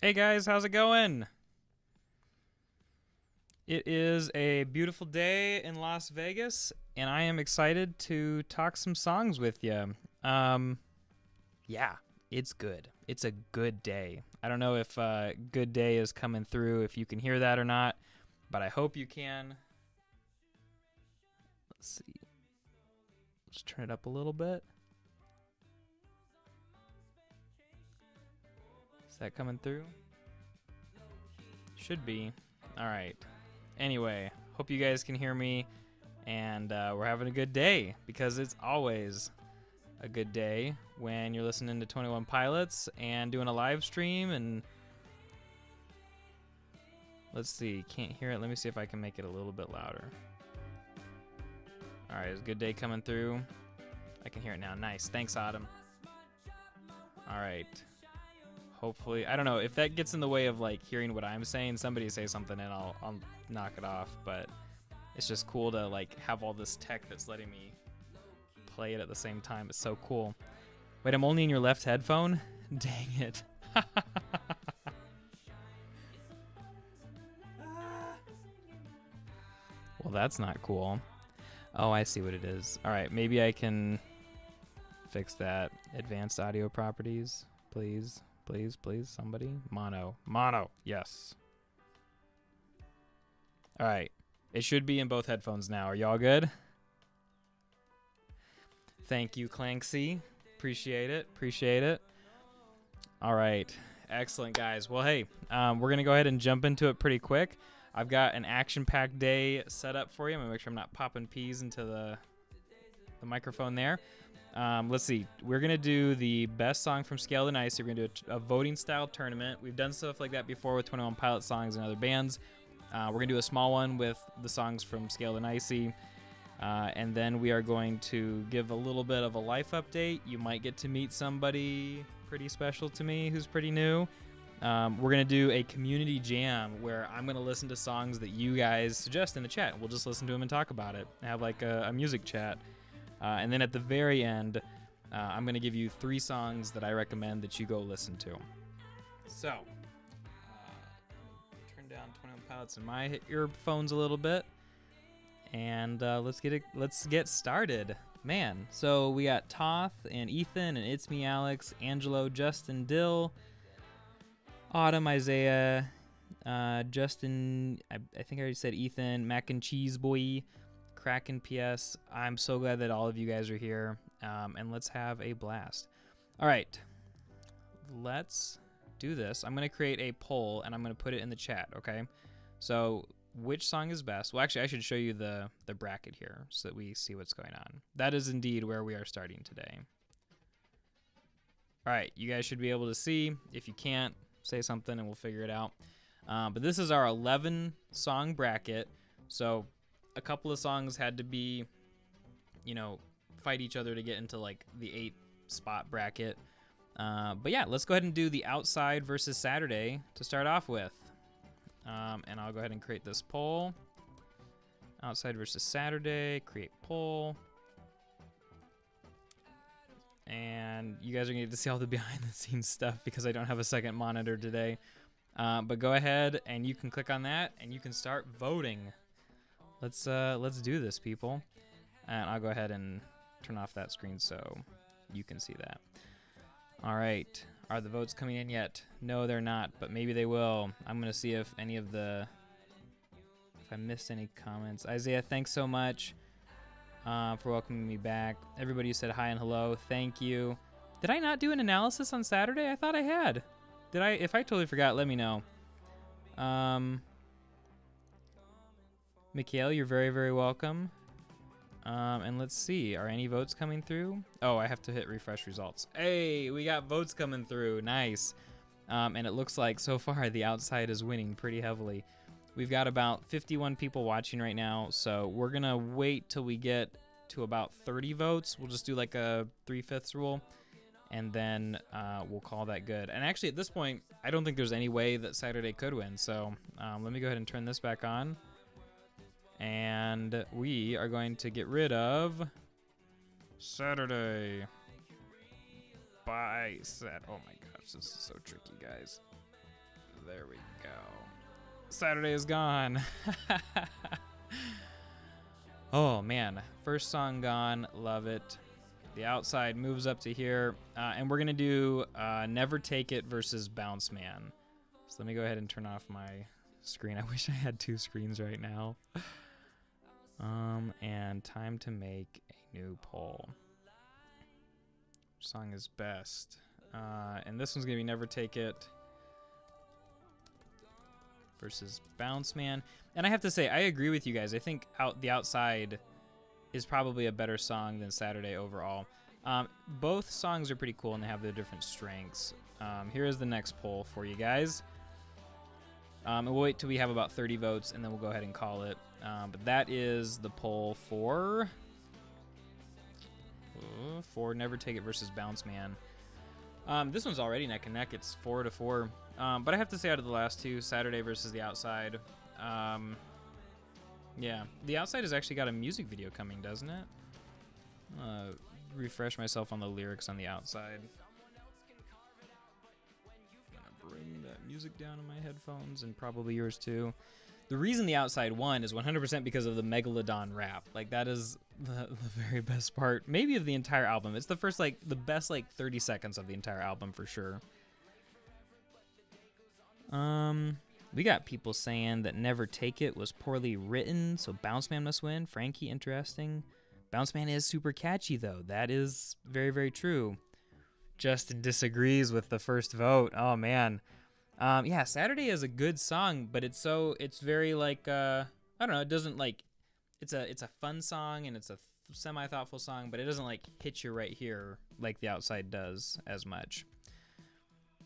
Hey guys, how's it going? It is a beautiful day in Las Vegas, and I am excited to talk some songs with you. Um, yeah, it's good. It's a good day. I don't know if good day is coming through, if you can hear that or not, but I hope you can. Let's see. Let's turn it up a little bit. Is that coming through? Should be. All right. Anyway, hope you guys can hear me, and we're having a good day because it's always a good day when you're listening to 21 Pilots and doing a live stream. And let's see, can't hear it. Let me see if I can make it a little bit louder. All right, it's a good day coming through. I can hear it now. Nice. Thanks, Autumn. All right. Hopefully, I don't know if that gets in the way of like hearing what I'm saying. Somebody say something and I'll knock it off. But it's just cool to like have all this tech that's letting me play it at the same time. It's so cool. Wait, I'm only in your left headphone? Dang it. Well, that's not cool. Oh, I see what it is. All right, maybe I can fix that. Advanced audio properties, please. Please, please, somebody. Mono. Mono. Yes. All right. It should be in both headphones now. Are y'all good? Thank you, Clanksy. Appreciate it. Appreciate it. All right. Excellent, guys. Well, hey, we're going to go ahead and jump into it pretty quick. I've got an action-packed day set up for you. I'm going to make sure I'm not popping peas into the microphone there. Let's see. We're going to do the best song from Scaled and Icy. We're going to do a voting-style tournament. We've done stuff like that before with 21 Pilot songs and other bands. We're going to do a small one with the songs from Scaled and Icy. And then we are going to give a little bit of a life update. You might get to meet somebody pretty special to me who's pretty new. We're going to do a community jam where I'm going to listen to songs that you guys suggest in the chat. We'll just listen to them and talk about it. Have like a music chat. And then at the very end, I'm going to give you 3 songs that I recommend that you go listen to. So, turn down 21 Pilots in my earphones a little bit. And let's get started. Man, so we got Toth and Ethan and It's Me Alex, Angelo, Justin, Dill, Autumn, Isaiah, Justin, I think I already said Ethan, Mac and Cheese Boy, Kraken PS. I'm so glad that all of you guys are here, and let's have a blast. All right, let's do this. I'm going to create a poll, and I'm going to put it in the chat, okay? So which song is best? Well, actually, I should show you the bracket here so that we see what's going on. That is indeed where we are starting today. All right, you guys should be able to see. If you can't, say something and we'll figure it out. But this is our 11-song bracket, so a couple of songs had to be, fight each other to get into like the 8-spot bracket. But yeah, let's go ahead and do the Outside versus Saturday to start off with. And I'll go ahead and create this poll. Outside versus Saturday, create poll. And you guys are going to get to see all the behind the scenes stuff because I don't have a second monitor today. But go ahead and you can click on that and you can start voting. Let's do this, people. And I'll go ahead and turn off that screen so you can see that. All right. Are the votes coming in yet? No, they're not, but maybe they will. I'm going to see if any of if I missed any comments. Isaiah, thanks so much for welcoming me back. Everybody who said hi and hello, thank you. Did I not do an analysis on Saturday? I thought I had. Did I? If I totally forgot, let me know. Mikhail, you're very, very welcome. And let's see, are any votes coming through? Oh, I have to hit refresh results. Hey, we got votes coming through. Nice. And it looks like so far the Outside is winning pretty heavily. We've got about 51 people watching right now, so we're going to wait till we get to about 30 votes. We'll just do like a 3/5 rule, and then we'll call that good. And actually, at this point, I don't think there's any way that Saturday could win, so let me go ahead and turn this back on. And we are going to get rid of Saturday. Oh my gosh, this is so tricky, guys. There we go. Saturday is gone. Oh man, first song gone. Love it. The Outside moves up to here, and we're gonna do Never Take It versus Bounce Man. So let me go ahead and turn off my screen. I wish I had two screens right now. And time to make a new poll. Which song is best? And this one's gonna be Never Take It versus Bounce Man. And I have to say, I agree with you guys. I think The Outside is probably a better song than Saturday overall. Both songs are pretty cool and they have their different strengths. Here is the next poll for you guys. And we'll wait till we have about 30 votes and then we'll go ahead and call it. But that is the poll for Never Take It versus Bounce Man. This one's already neck and neck. It's 4-4. But I have to say, out of the last two, Saturday versus The Outside, yeah, The Outside has actually got a music video coming, doesn't it? Refresh myself on the lyrics on The Outside. I'm gonna bring that music down in my headphones and probably yours too. The reason The Outside won is 100% because of the Megalodon rap. Like, that is the very best part, maybe of the entire album. It's the first, like, the best, like, 30 seconds of the entire album for sure. We got people saying that Never Take It was poorly written, so Bounce Man must win. Frankie, interesting. Bounce Man is super catchy, though. That is very, very true. Justin disagrees with the first vote. Oh, man. Yeah, Saturday is a good song, but it's very, like, I don't know, it doesn't, like, it's a fun song, and it's a semi-thoughtful song, but it doesn't, like, hit you right here like The Outside does as much.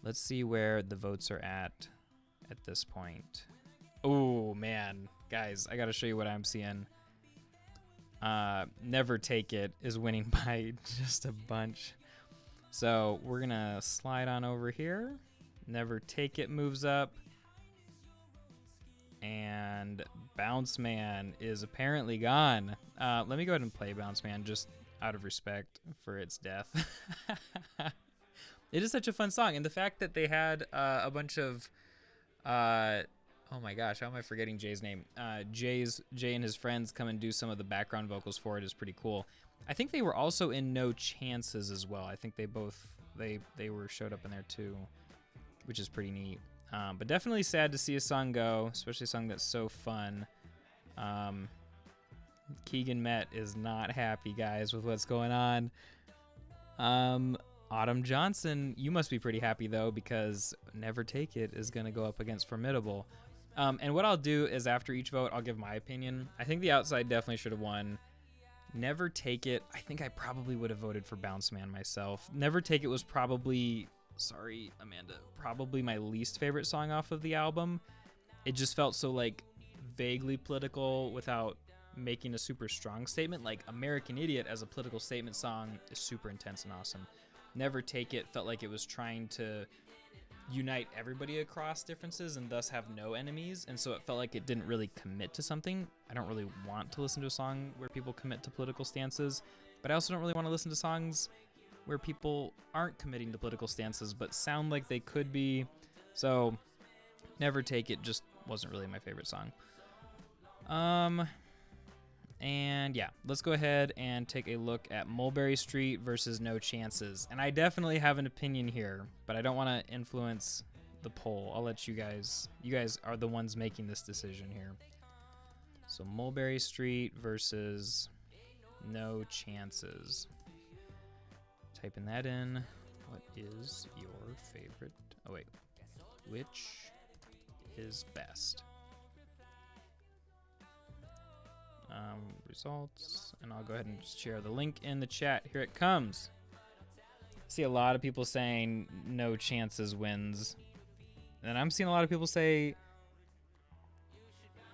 Let's see where the votes are at this point. Oh, man. Guys, I gotta show you what I'm seeing. Never Take It is winning by just a bunch. So we're gonna slide on over here. Never Take It moves up. And Bounce Man is apparently gone. Let me go ahead and play Bounce Man just out of respect for its death. It is such a fun song. And the fact that they had a bunch of... oh my gosh, how am I forgetting Jay's name? Jay and his friends come and do some of the background vocals for it is pretty cool. I think they were also in No Chances as well. I think they both... They showed up in there too, which is pretty neat. But definitely sad to see a song go, especially a song that's so fun. Keegan Met is not happy, guys, with what's going on. Autumn Johnson, you must be pretty happy, though, because Never Take It is going to go up against Formidable. And what I'll do is after each vote, I'll give my opinion. I think The Outside definitely should have won. Never Take It, I think I probably would have voted for Bounce Man myself. Never Take It was probably... Sorry, Amanda. Probably my least favorite song off of the album. It just felt so, like, vaguely political without making a super strong statement. Like, American Idiot as a political statement song is super intense and awesome. Never Take It felt like it was trying to unite everybody across differences and thus have no enemies. And so it felt like it didn't really commit to something. I don't really want to listen to a song where people commit to political stances, but I also don't really want to listen to songs where people aren't committing to political stances but sound like they could be. So Never Take It just wasn't really my favorite song. And yeah, let's go ahead and take a look at Mulberry Street versus No Chances. And I definitely have an opinion here, but I don't want to influence the poll. I'll let you guys are the ones making this decision here. So Mulberry Street versus No Chances. Typing that in. What is your favorite? Oh, wait. Which is best? Results. And I'll go ahead and just share the link in the chat. Here it comes. See a lot of people saying No Chances wins. And I'm seeing a lot of people say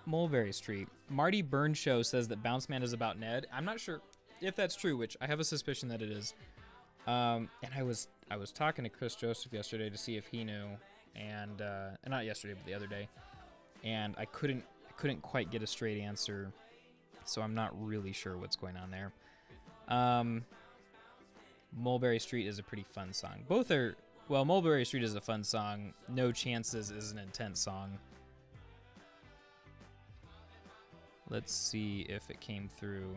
Mulberry Street. Marty Burns Show says that Bounce Man is about Ned. I'm not sure if that's true, which I have a suspicion that it is. And I was talking to Chris Joseph yesterday to see if he knew, and not yesterday, but the other day, and I couldn't quite get a straight answer, so I'm not really sure what's going on there. Mulberry Street is a pretty fun song. Both are Well, Mulberry Street is a fun song. No Chances is an intense song. Let's see if it came through.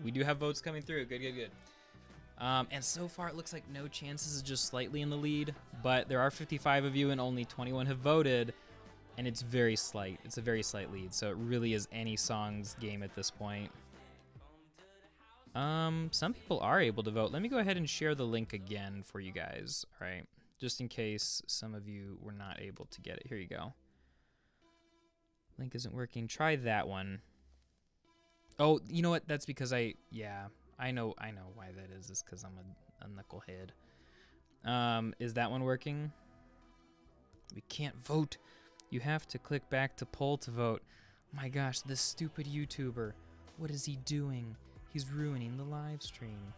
We do have votes coming through. Good, good, good. And so far, it looks like No Chances is just slightly in the lead, but there are 55 of you and only 21 have voted, and it's very slight. It's a very slight lead, so it really is any song's game at this point. Some people are able to vote. Let me go ahead and share the link again for you guys, all right? Just in case some of you were not able to get it. Here you go. Link isn't working. Try that one. Oh, you know what? That's because I know why that is. It's because I'm a knucklehead. Is that one working? We can't vote. You have to click back to poll to vote. My gosh, this stupid YouTuber. What is he doing? He's ruining the live stream.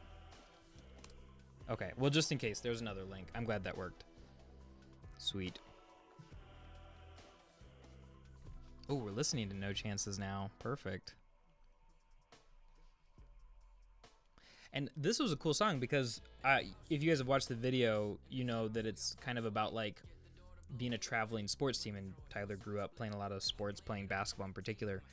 Okay, well, just in case, there's another link. I'm glad that worked. Sweet. Oh, we're listening to No Chances now. Perfect. And this was a cool song because if you guys have watched the video, you know that it's kind of about like being a traveling sports team. And Tyler grew up playing a lot of sports, playing basketball in particular.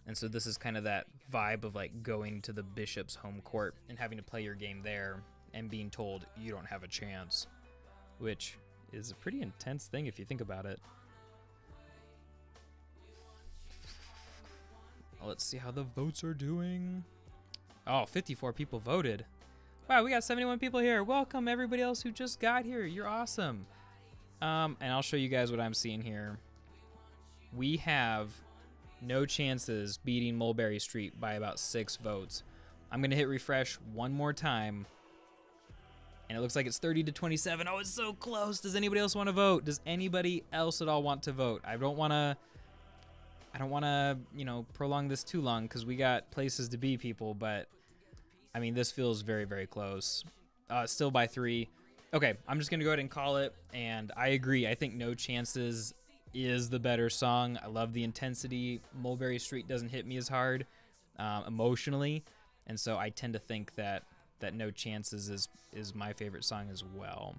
And so this is kind of that vibe of like going to the Bishop's home court and having to play your game there and being told you don't have a chance, which is a pretty intense thing if you think about it. Let's see how the votes are doing. Oh, 54 people voted. Wow, we got 71 people here. Welcome everybody else who just got here. You're awesome. And I'll show you guys what I'm seeing here. We have No Chances beating Mulberry Street by about 6 votes. I'm going to hit refresh one more time. And it looks like it's 30 to 27. Oh, it's so close. Does anybody else want to vote? Does anybody else at all want to vote? I don't want to, you know, prolong this too long because we got places to be, people, but I mean, this feels very, very close. Still by 3. Okay, I'm just going to go ahead and call it, and I agree. I think No Chances is the better song. I love the intensity. Mulberry Street doesn't hit me as hard emotionally, and so I tend to think that No Chances is my favorite song as well.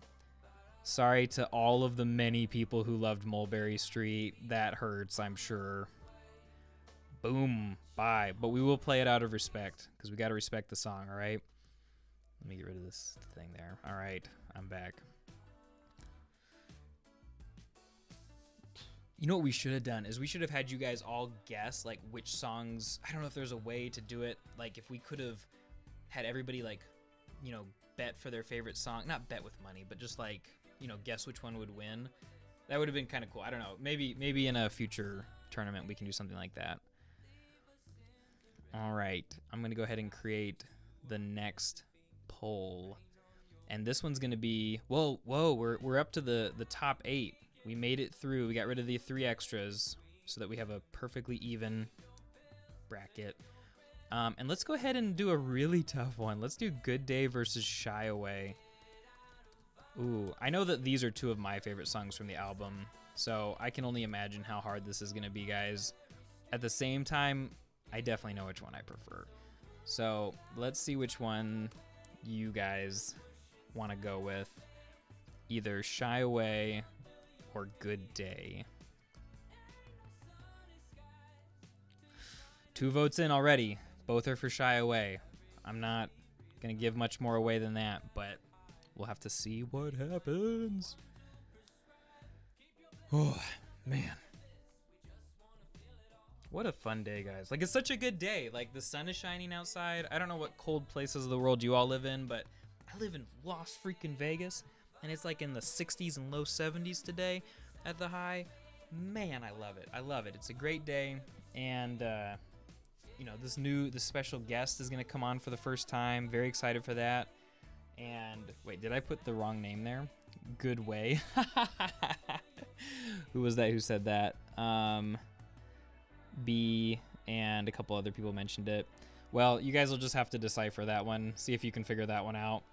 Sorry to all of the many people who loved Mulberry Street. That hurts, I'm sure. Boom. Bye. But we will play it out of respect because we got to respect the song, all right? Let me get rid of this thing there. All right. I'm back. You know what we should have done is we should have had you guys all guess like which songs. I don't know if there's a way to do it. Like if we could have had everybody like, you know, bet for their favorite song. Not bet with money, but just like, you know, guess which one would win. That would have been kind of cool. I don't know. Maybe in a future tournament we can do something like that. All right, I'm gonna go ahead and create the next poll, and this one's gonna be whoa. We're up to the top 8. We made it through. We got rid of the 3 extras so that we have a perfectly even bracket. And let's go ahead and do a really tough one. Let's do Good Day versus Shy Away. Ooh, I know that these are 2 of my favorite songs from the album, so I can only imagine how hard this is gonna be, guys. At the same time, I definitely know which one I prefer. So let's see which one you guys want to go with. Either Shy Away or Good Day. 2 votes in already. Both are for Shy Away. I'm not going to give much more away than that, but we'll have to see what happens. Oh, man. What a fun day, guys. Like, it's such a good day. Like, the sun is shining outside. I don't know what cold places of the world you all live in, but I live in Las freaking Vegas, and it's like in the 60s and low 70s today at the high. Man, I love it. I love it. It's a great day, and, you know, this special guest is going to come on for the first time. Very excited for that. And, wait, did I put the wrong name there? Good Way. Who was that who said that? B and a couple other people mentioned it. Well, you guys will just have to decipher that one. See if you can figure that one out.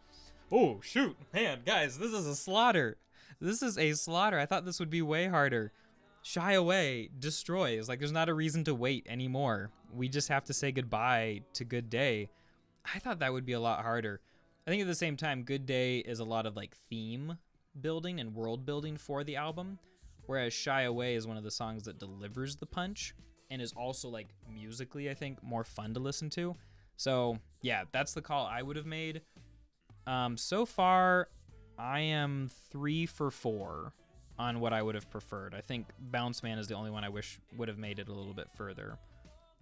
Oh, shoot. Man, guys, this is a slaughter. This is a slaughter. I thought this would be way harder. Shy Away destroys. Like, there's not a reason to wait anymore. We just have to say goodbye to Good Day. I thought that would be a lot harder. I think at the same time, Good Day is a lot of, like, theme building and world building for the album, whereas Shy Away is one of the songs that delivers the punch and is also like musically, I think, more fun to listen to. So yeah, that's the call I would have made. So far, I am 3 for 4 on what I would have preferred. I think Bounce Man is the only one I wish would have made it a little bit further.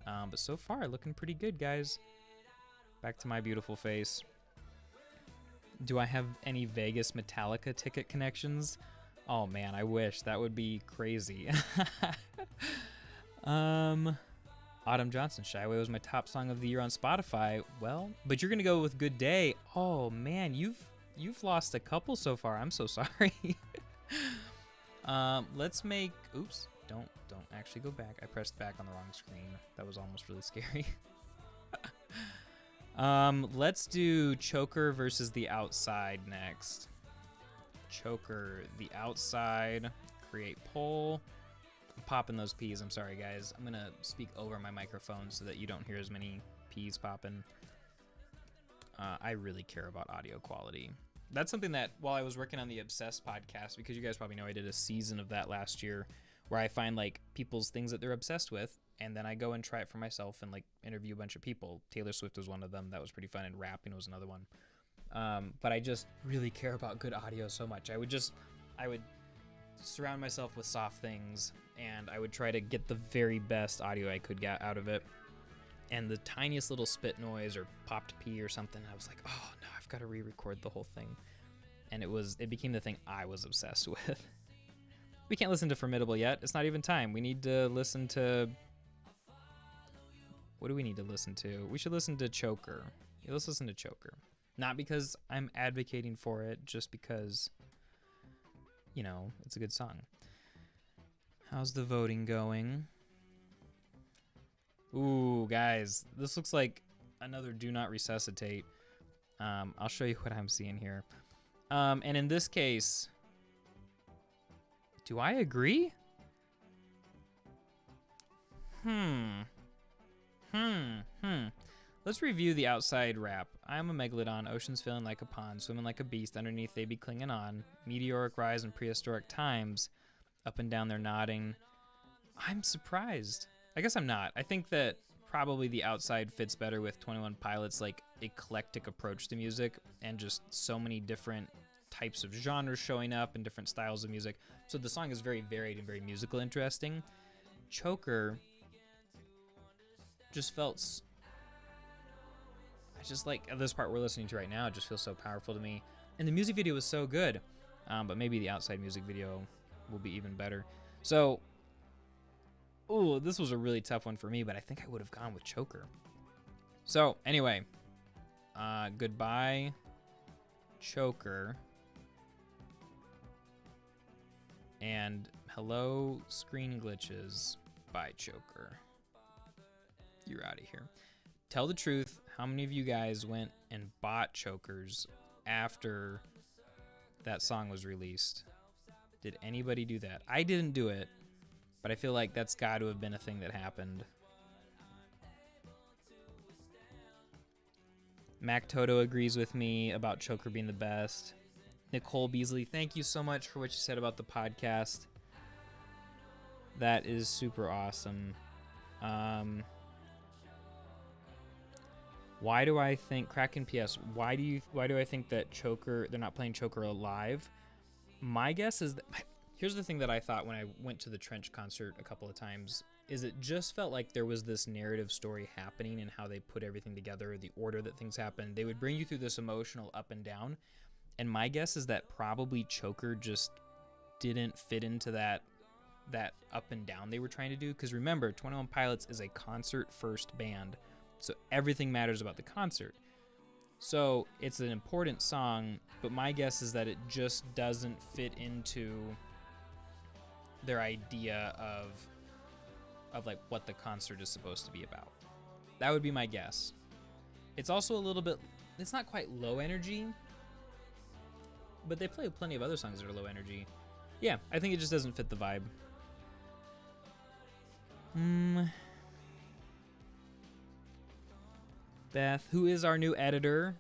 But so far, looking pretty good, guys. Back to my beautiful face. Do I have any Vegas Metallica ticket connections? Oh man, I wish. That would be crazy. Autumn Johnson, Shy Away was my top song of the year on Spotify. Well, but you're gonna go with Good Day. Oh man, you've lost a couple so far. I'm so sorry. Let's make. Oops. Don't actually go back. I pressed back on the wrong screen. That was almost really scary. Let's do Choker versus The Outside next. Choker, The Outside, create poll. I'm popping those P's. I'm sorry, guys. I'm gonna speak over my microphone so that you don't hear as many P's popping. I really care about audio quality. That's something that while I was working on the Obsessed podcast, because you guys probably know I did a season of that last year, where I find like people's things that they're obsessed with, and then I go and try it for myself and like interview a bunch of people. Taylor Swift was one of them. That was pretty fun, and rapping was another one. But I just really care about good audio so much. I would surround myself with soft things, and I would try to get the very best audio I could get out of it. And the tiniest little spit noise or popped pee or something, I was like, oh no, I've got to re-record the whole thing. And it became the thing I was obsessed with. We can't listen to Formidable yet. It's not even time. We need to listen to... What do we need to listen to? We should listen to Choker. Yeah, let's listen to Choker. Not because I'm advocating for it, just because, you know, it's a good song. How's the voting going? Ooh, guys, this looks like another Do Not Resuscitate. I'll show you what I'm seeing here. And in this case... Do I agree? Let's review the outside rap. I'm a megalodon, oceans feeling like a pond, swimming like a beast, underneath they be clinging on. Meteoric rise in prehistoric times, up and down they're nodding. I'm surprised. I guess I'm not. I think that probably the outside fits better with 21 Pilots' like eclectic approach to music and just so many different types of genres showing up and different styles of music. So the song is very varied and very musical interesting. Choker just felt... I just like this part we're listening to right now. It just feels so powerful to me. And the music video was so good. But maybe the outside music video will be even better. So, ooh, this was a really tough one for me, but I think I would have gone with Choker. So, anyway. Goodbye, Choker. And hello, Screen Glitches by Choker. You're out of here. Tell the truth, how many of you guys went and bought Chokers after that song was released? Did anybody do that? I didn't do it, but I feel like that's got to have been a thing that happened. Mac Toto agrees with me about Choker being the best. Nicole Beasley, thank you so much for what you said about the podcast. That is super awesome. Why do I think Kraken PS? Why do I think that Choker? They're not playing Choker live. My guess is that. Here's the thing that I thought when I went to the Trench concert a couple of times. Is it just felt like there was this narrative story happening and how they put everything together, the order that things happened. They would bring you through this emotional up and down. And my guess is that probably Choker just didn't fit into that up and down they were trying to do. Because remember, 21 Pilots is a concert-first band, so everything matters about the concert. So it's an important song, but my guess is that it just doesn't fit into their idea of like what the concert is supposed to be about. That would be my guess. It's also a little bit, it's not quite low energy, but they play plenty of other songs that are low energy. Yeah, I think it just doesn't fit the vibe. Beth, who is our new editor.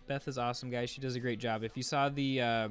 Beth is awesome, guys. She does a great job. If you saw the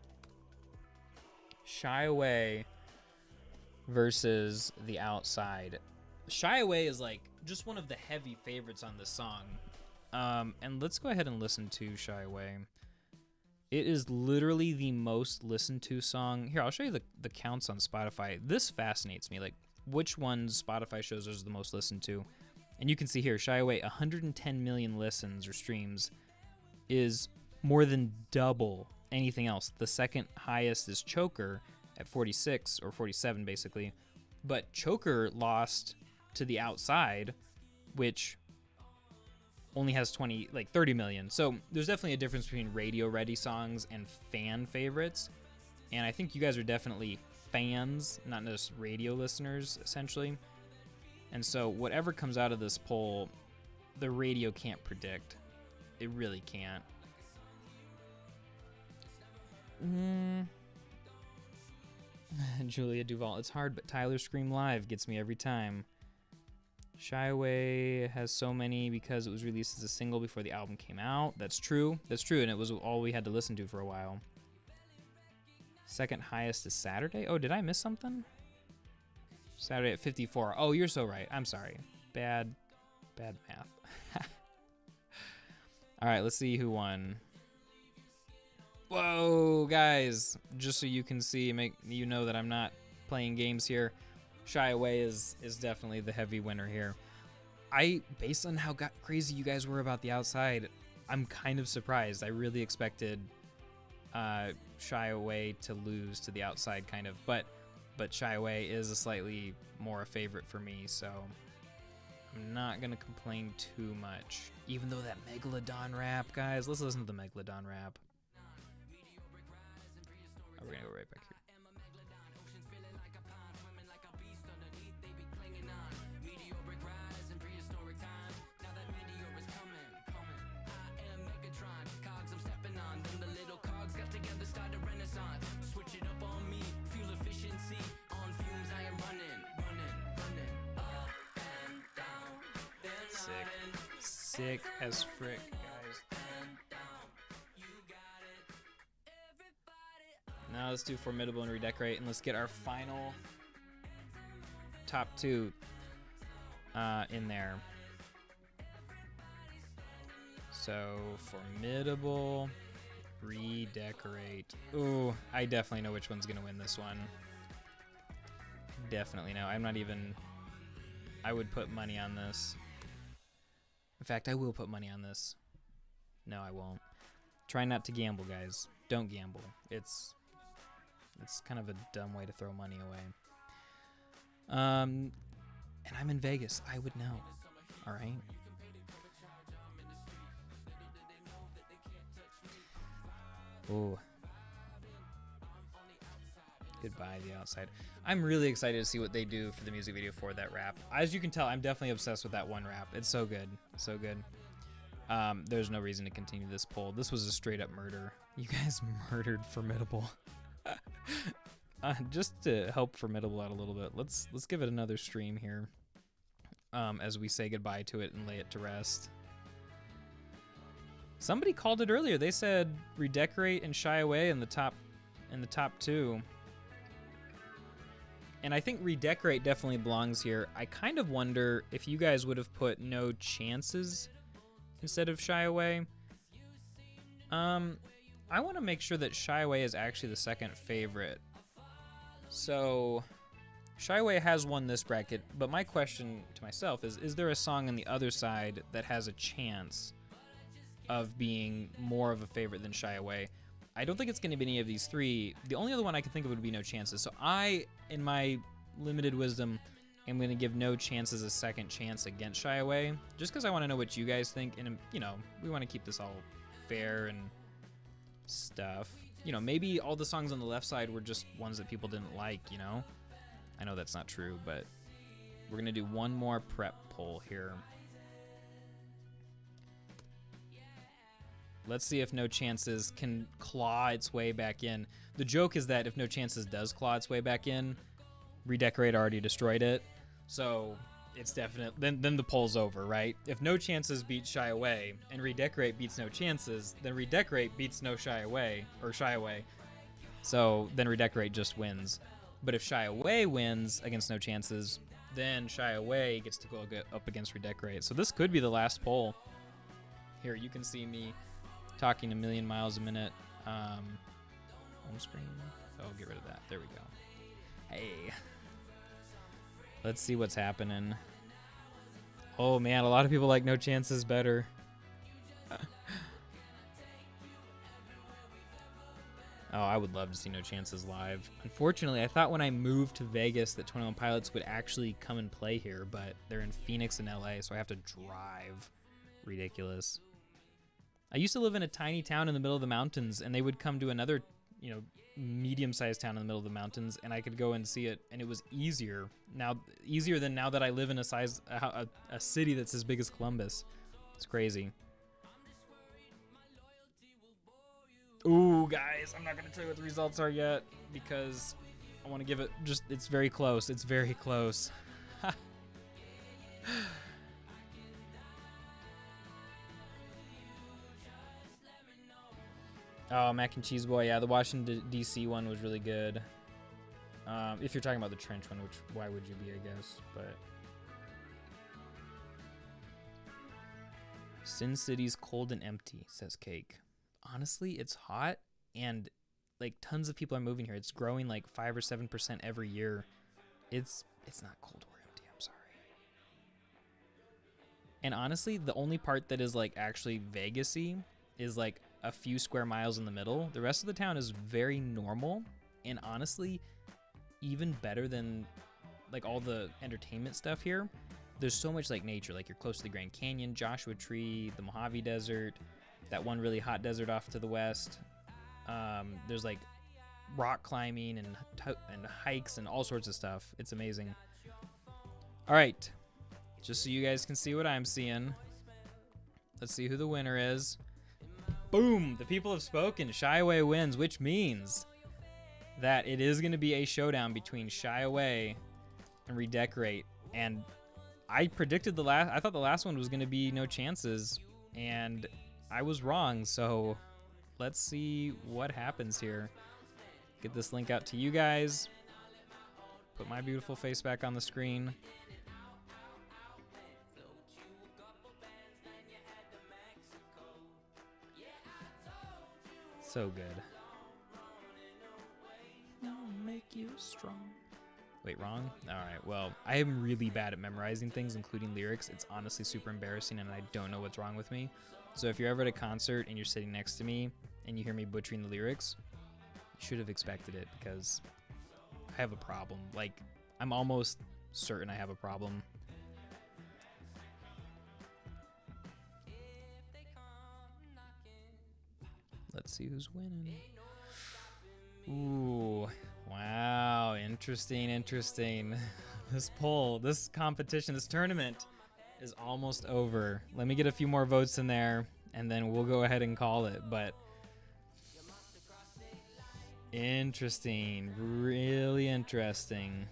Shy Away versus The Outside. Shy Away is like just one of the heavy favorites on this song. And let's go ahead and listen to Shy Away. It is literally the most listened to song. Here, I'll show you the counts on Spotify. This fascinates me. Like, which ones Spotify shows is the most listened to. And you can see here, Shy Away, 110 million listens or streams is more than double anything else. The second highest is Choker at 46 or 47 basically. But Choker lost to The Outside, which only has 30 million. So there's definitely a difference between radio ready songs and fan favorites. And I think you guys are definitely fans, not just radio listeners, essentially. And so whatever comes out of this poll, the radio can't predict. It really can't. Julia Duvall, it's hard, but Tyler Scream Live gets me every time. Shy Away has so many because it was released as a single before the album came out. That's true. That's true, and it was all we had to listen to for a while. Second highest is Saturday. Oh, did I miss something? Saturday at 54. Oh, you're so right. I'm sorry. Bad math. All right, let's see who won. Whoa, guys. Just so you can see, make you know that I'm not playing games here. Shy Away is definitely the heavy winner here. Based on how crazy you guys were about The Outside, I'm kind of surprised. I really expected Shy Away to lose to The Outside, kind of, but Shy Away is a slightly more a favorite for me, so I'm not gonna complain too much. Even though that Megalodon rap, guys, let's listen to the Megalodon rap. Oh, we're gonna go right back here. Sick as frick, guys. Now let's do Formidable and Redecorate, and let's get our final top two in there. So Formidable, Redecorate. Ooh, I definitely know which one's gonna win this one. Definitely know. I would put money on this. In fact, I will put money on this. No, I won't. Try not to gamble, guys. Don't gamble. It's kind of a dumb way to throw money away. And I'm in Vegas. I would know. All right. Ooh. Goodbye, The Outside. I'm really excited to see what they do for the music video for that rap. As you can tell, I'm definitely obsessed with that one rap. It's so good. So good. There's no reason to continue this poll. This was a straight up murder. You guys murdered Formidable. Just to help Formidable out a little bit, let's give it another stream here as we say goodbye to it and lay it to rest. Somebody called it earlier. They said Redecorate and Shy Away in the top two. And I think Redecorate definitely belongs here. I kind of wonder if you guys would have put No Chances instead of Shy Away. I want to make sure that Shy Away is actually the second favorite. So Shy Away has won this bracket, but my question to myself is there a song on the other side that has a chance of being more of a favorite than Shy Away? I don't think it's going to be any of these three. The only other one I can think of would be No Chances. So I, in my limited wisdom, am going to give No Chances a second chance against Shy Away, just because I want to know what you guys think. And, you know, we want to keep this all fair and stuff. You know, maybe all the songs on the left side were just ones that people didn't like, you know? I know that's not true, but we're going to do one more prep poll here. Let's see if No Chances can claw its way back in. The joke is that if No Chances does claw its way back in, Redecorate already destroyed it. So it's definite. Then the poll's over, right? If No Chances beats Shy Away and Redecorate beats No Chances, then Redecorate beats No Shy Away, or Shy Away. So then Redecorate just wins. But if Shy Away wins against No Chances, then Shy Away gets to go up against Redecorate. So this could be the last poll. Here, you can see me talking a million miles a minute. Home screen. Oh, get rid of that. There we go. Hey. Let's see what's happening. Oh, man, a lot of people like No Chances better. Oh, I would love to see No Chances live. Unfortunately, I thought when I moved to Vegas that 21 Pilots would actually come and play here, but they're in Phoenix and LA, so I have to drive. Ridiculous. I used to live in a tiny town in the middle of the mountains, and they would come to another, medium-sized town in the middle of the mountains, and I could go and see it, and it was easier than now that I live in a city that's as big as Columbus. It's crazy. Ooh, guys, I'm not going to tell you what the results are yet because I want to give it it's very close. It's very close. Oh, Mac and Cheese Boy. Yeah, the Washington, D.C. one was really good. If you're talking about the Trench one, which why would you be, I guess. But Sin City's cold and empty, says Cake. Honestly, it's hot, and like tons of people are moving here. It's growing like 5 or 7% every year. It's not cold or empty. I'm sorry. And honestly, the only part that is like actually Vegas-y is like a few square miles in the middle. The rest of the town is very normal, and honestly, even better than like all the entertainment stuff here. There's so much like nature. Like you're close to the Grand Canyon, Joshua Tree, the Mojave Desert. That one really hot desert off to the west. There's like rock climbing and hikes and all sorts of stuff. It's amazing. All right, just so you guys can see what I'm seeing. Let's see who the winner is. Boom! The people have spoken. Shy Away wins, which means that it is going to be a showdown between Shy Away and Redecorate. And I predicted I thought the last one was going to be No Chances, and I was wrong, so let's see what happens here. Get this link out to you guys. Put my beautiful face back on the screen. So good. Make you strong. Wait, wrong? All right, well, I am really bad at memorizing things, including lyrics. It's honestly super embarrassing, and I don't know what's wrong with me. So if you're ever at a concert and you're sitting next to me and you hear me butchering the lyrics, you should have expected it because I have a problem. Like, I'm almost certain I have a problem. Let's see who's winning. Ooh, wow, interesting. This poll, this competition, this tournament is almost over. Let me get a few more votes in there, and then we'll go ahead and call it. But interesting, really interesting.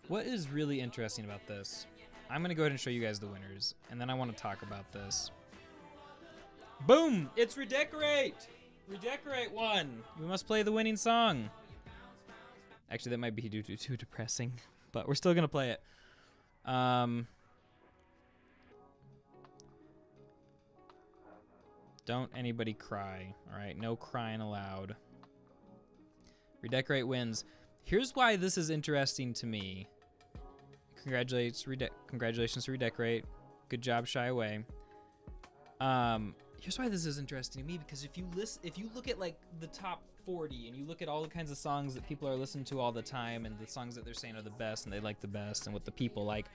What is really interesting about this? I'm going to go ahead and show you guys the winners, and then I want to talk about this. Boom! It's Redecorate! Redecorate won! We must play the winning song. Actually, that might be too depressing, but we're still going to play it. Don't anybody cry, all right? No crying allowed. Redecorate wins. Here's why this is interesting to me. Congratulations to Redecorate. Good job, Shy Away. Here's why this is interesting to me, because if you look at like the top 40 and you look at all the kinds of songs that people are listening to all the time and the songs that they're saying are the best and they like the best and what the people like,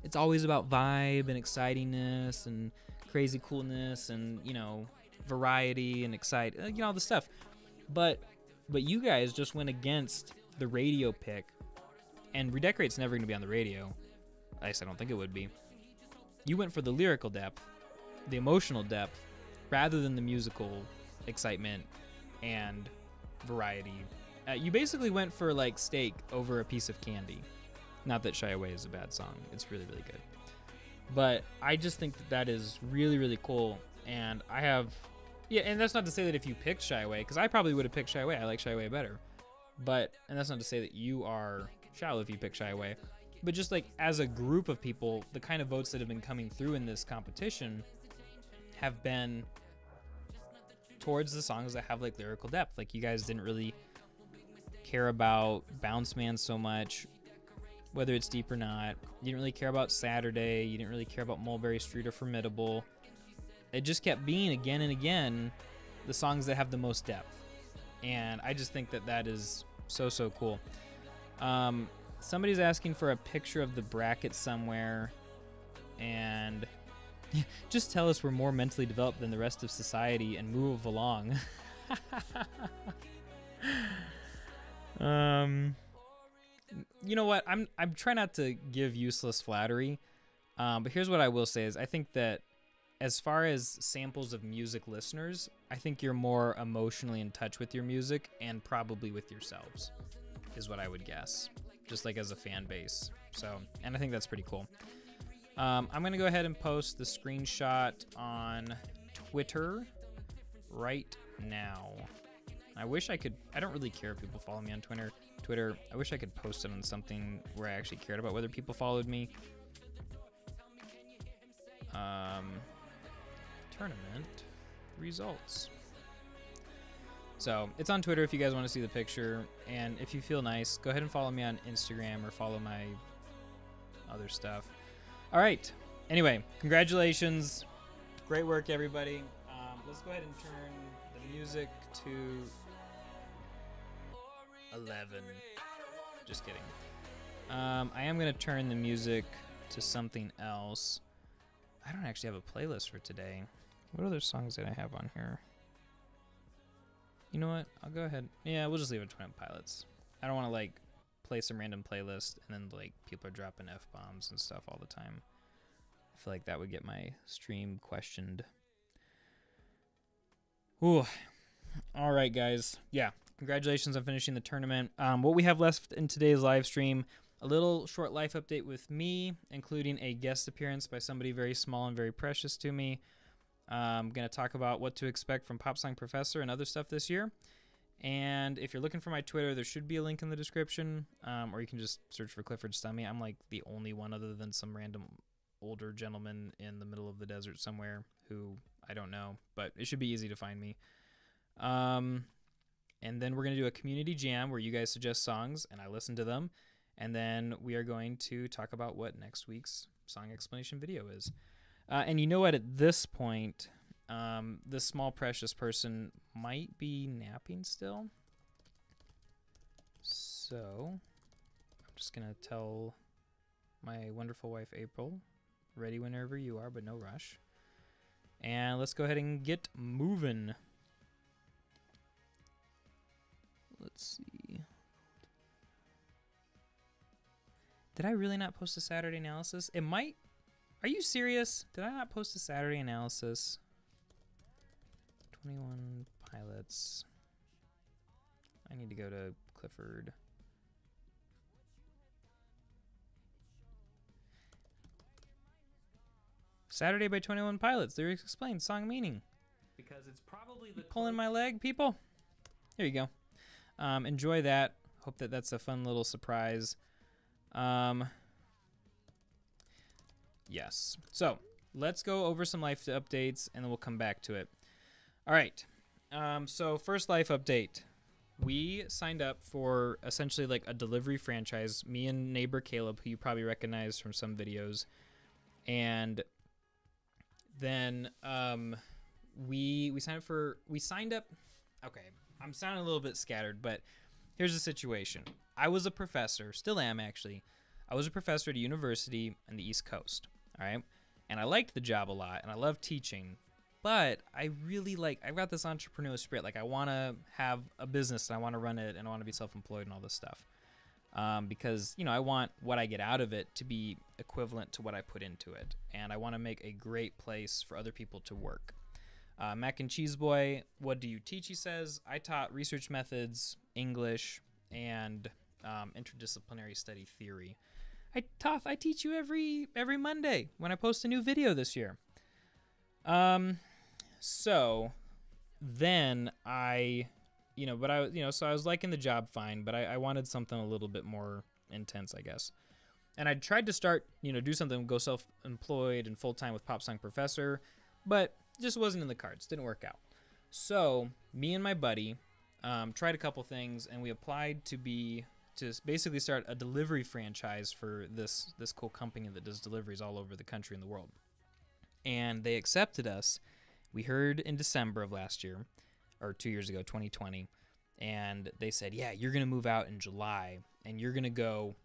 it's always about vibe and excitingness and crazy coolness and, variety and all the stuff. But you guys just went against the radio pick, and Redecorate's never going to be on the radio. At least I don't think it would be. You went for the lyrical depth, the emotional depth, rather than the musical excitement and variety You basically went for like steak over a piece of candy. Not that Shy Away is a bad song. It's really, really good. But I just think that is really, really cool. And I have, yeah, and that's not to say that if you picked Shy Away, because I probably would have picked Shy Away. I like Shy Away better. But, and that's not to say that you are shallow if you pick Shy Away. But just like as a group of people, the kind of votes that have been coming through in this competition have been towards the songs that have like lyrical depth. Like you guys didn't really care about Bounce Man so much, whether it's deep or not. You didn't really care about Saturday. You didn't really care about Mulberry Street or Formidable. It just kept being again and again the songs that have the most depth. And I just think that that is so, so cool. Somebody's asking for a picture of the bracket somewhere. And just tell us we're more mentally developed than the rest of society and move along. You know what? I'm trying not to give useless flattery. But here's what I will say is I think that as far as samples of music listeners, I think you're more emotionally in touch with your music and probably with yourselves, is what I would guess, just like as a fan base. So, and I think that's pretty cool. I'm going to go ahead and post the screenshot on Twitter right now. I wish I could, I don't really care if people follow me on Twitter. I wish I could post it on something where I actually cared about whether people followed me. Tournament results. So it's on Twitter if you guys want to see the picture, and if you feel nice, go ahead and follow me on Instagram or follow my other stuff. All right. Anyway, congratulations. Great work, everybody. Let's go ahead and turn the music to 11. Just kidding. I am going to turn the music to something else. I don't actually have a playlist for today. What other songs did I have on here? You know what? I'll go ahead. Yeah, we'll just leave it 21 Pilots. I don't want to like play some random playlist and then like people are dropping F-bombs and stuff all the time. I feel like that would get my stream questioned. Ooh. All right, guys. Yeah, congratulations on finishing the tournament. What we have left in today's live stream, a little short life update with me, including a guest appearance by somebody very small and very precious to me. I'm going to talk about what to expect from Pop Song Professor and other stuff this year. And if you're looking for my Twitter, there should be a link in the description, or you can just search for Clifford Stummy. I'm like the only one other than some random older gentleman in the middle of the desert somewhere who I don't know, but it should be easy to find me. And then we're going to do a community jam where you guys suggest songs and I listen to them. And then we are going to talk about what next week's song explanation video is. And you know what? At this point, this small precious person might be napping still. So I'm just going to tell my wonderful wife, April, ready whenever you are, but no rush. And let's go ahead and get moving. Let's see. Did I really not post a Saturday analysis? It might. Are you serious? Did I not post a Saturday analysis? 21 Pilots. I need to go to Clifford. Saturday by 21 Pilots. Lyrics explained. Song meaning. Because it's probably the pulling my leg, people. There you go. Enjoy that. Hope that that's a fun little surprise. Yes. So let's go over some life updates and then we'll come back to it. All right. So first life update. We signed up for essentially like a delivery franchise, me and neighbor Caleb, who you probably recognize from some videos. And then we signed up. Okay, I'm sounding a little bit scattered, but here's the situation. I was a professor, still am actually. I was a professor at a university on the East Coast, all right? And I liked the job a lot, and I loved teaching, but I really I've got this entrepreneurial spirit. Like, I want to have a business, and I want to run it, and I want to be self-employed and all this stuff. Because, you know, I want what I get out of it to be equivalent to what I put into it. And I want to make a great place for other people to work. Mac and Cheese Boy, what do you teach? He says, I taught research methods, English, and interdisciplinary study theory. I teach you every Monday when I post a new video this year. So then so I was liking the job fine, but I wanted something a little bit more intense, I guess. And I tried to start, do something, go self-employed and full-time with Pop Song Professor, but just wasn't in the cards. Didn't work out. So me and my buddy tried a couple things, and we applied to basically start a delivery franchise for this cool company that does deliveries all over the country and the world. And they accepted us. We heard in December of last year, or 2 years ago, 2020, and they said, yeah, you're going to move out in July, and you're going to go,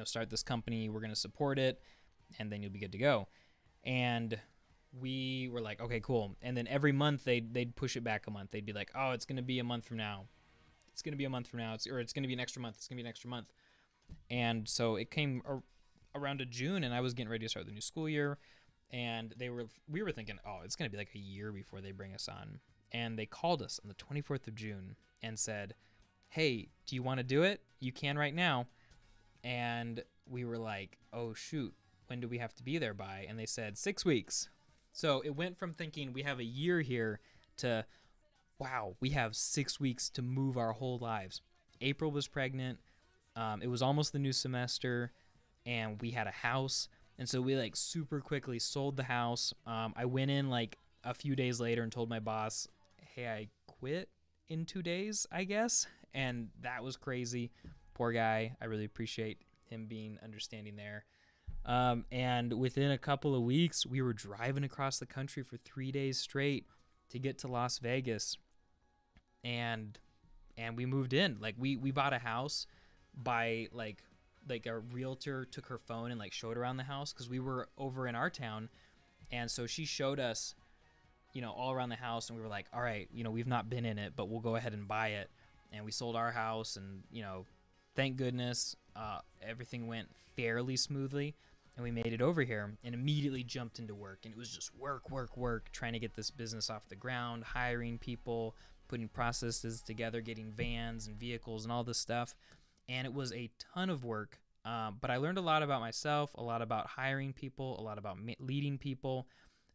start this company. We're going to support it, and then you'll be good to go. And we were like, okay, cool. And then every month they'd push it back a month. They'd be like, oh, it's going to be a month from now. It's going to be a month from now. Or it's going to be an extra month. It's going to be an extra month. And so it came around to June, and I was getting ready to start the new school year. And we were thinking, oh, it's going to be like a year before they bring us on. And they called us on the 24th of June and said, hey, do you want to do it? You can right now. And we were like, oh, shoot, when do we have to be there by? And they said 6 weeks. So it went from thinking we have a year here to, wow, we have 6 weeks to move our whole lives. April was pregnant. It was almost the new semester, and we had a house. And so we super quickly sold the house. I went in a few days later and told my boss, hey, I quit in 2 days, I guess. And that was crazy. Poor guy. I really appreciate him being understanding there. And within a couple of weeks, we were driving across the country for 3 days straight to get to Las Vegas. And we moved in. We bought a house by a realtor took her phone and showed around the house because we were over in our town. And so she showed us, all around the house, and we were like, all right, we've not been in it, but we'll go ahead and buy it. And we sold our house, and, thank goodness, everything went fairly smoothly, and we made it over here and immediately jumped into work. And it was just work, trying to get this business off the ground, hiring people, putting processes together, getting vans and vehicles and all this stuff. And it was a ton of work, but I learned a lot about myself, a lot about hiring people, a lot about leading people.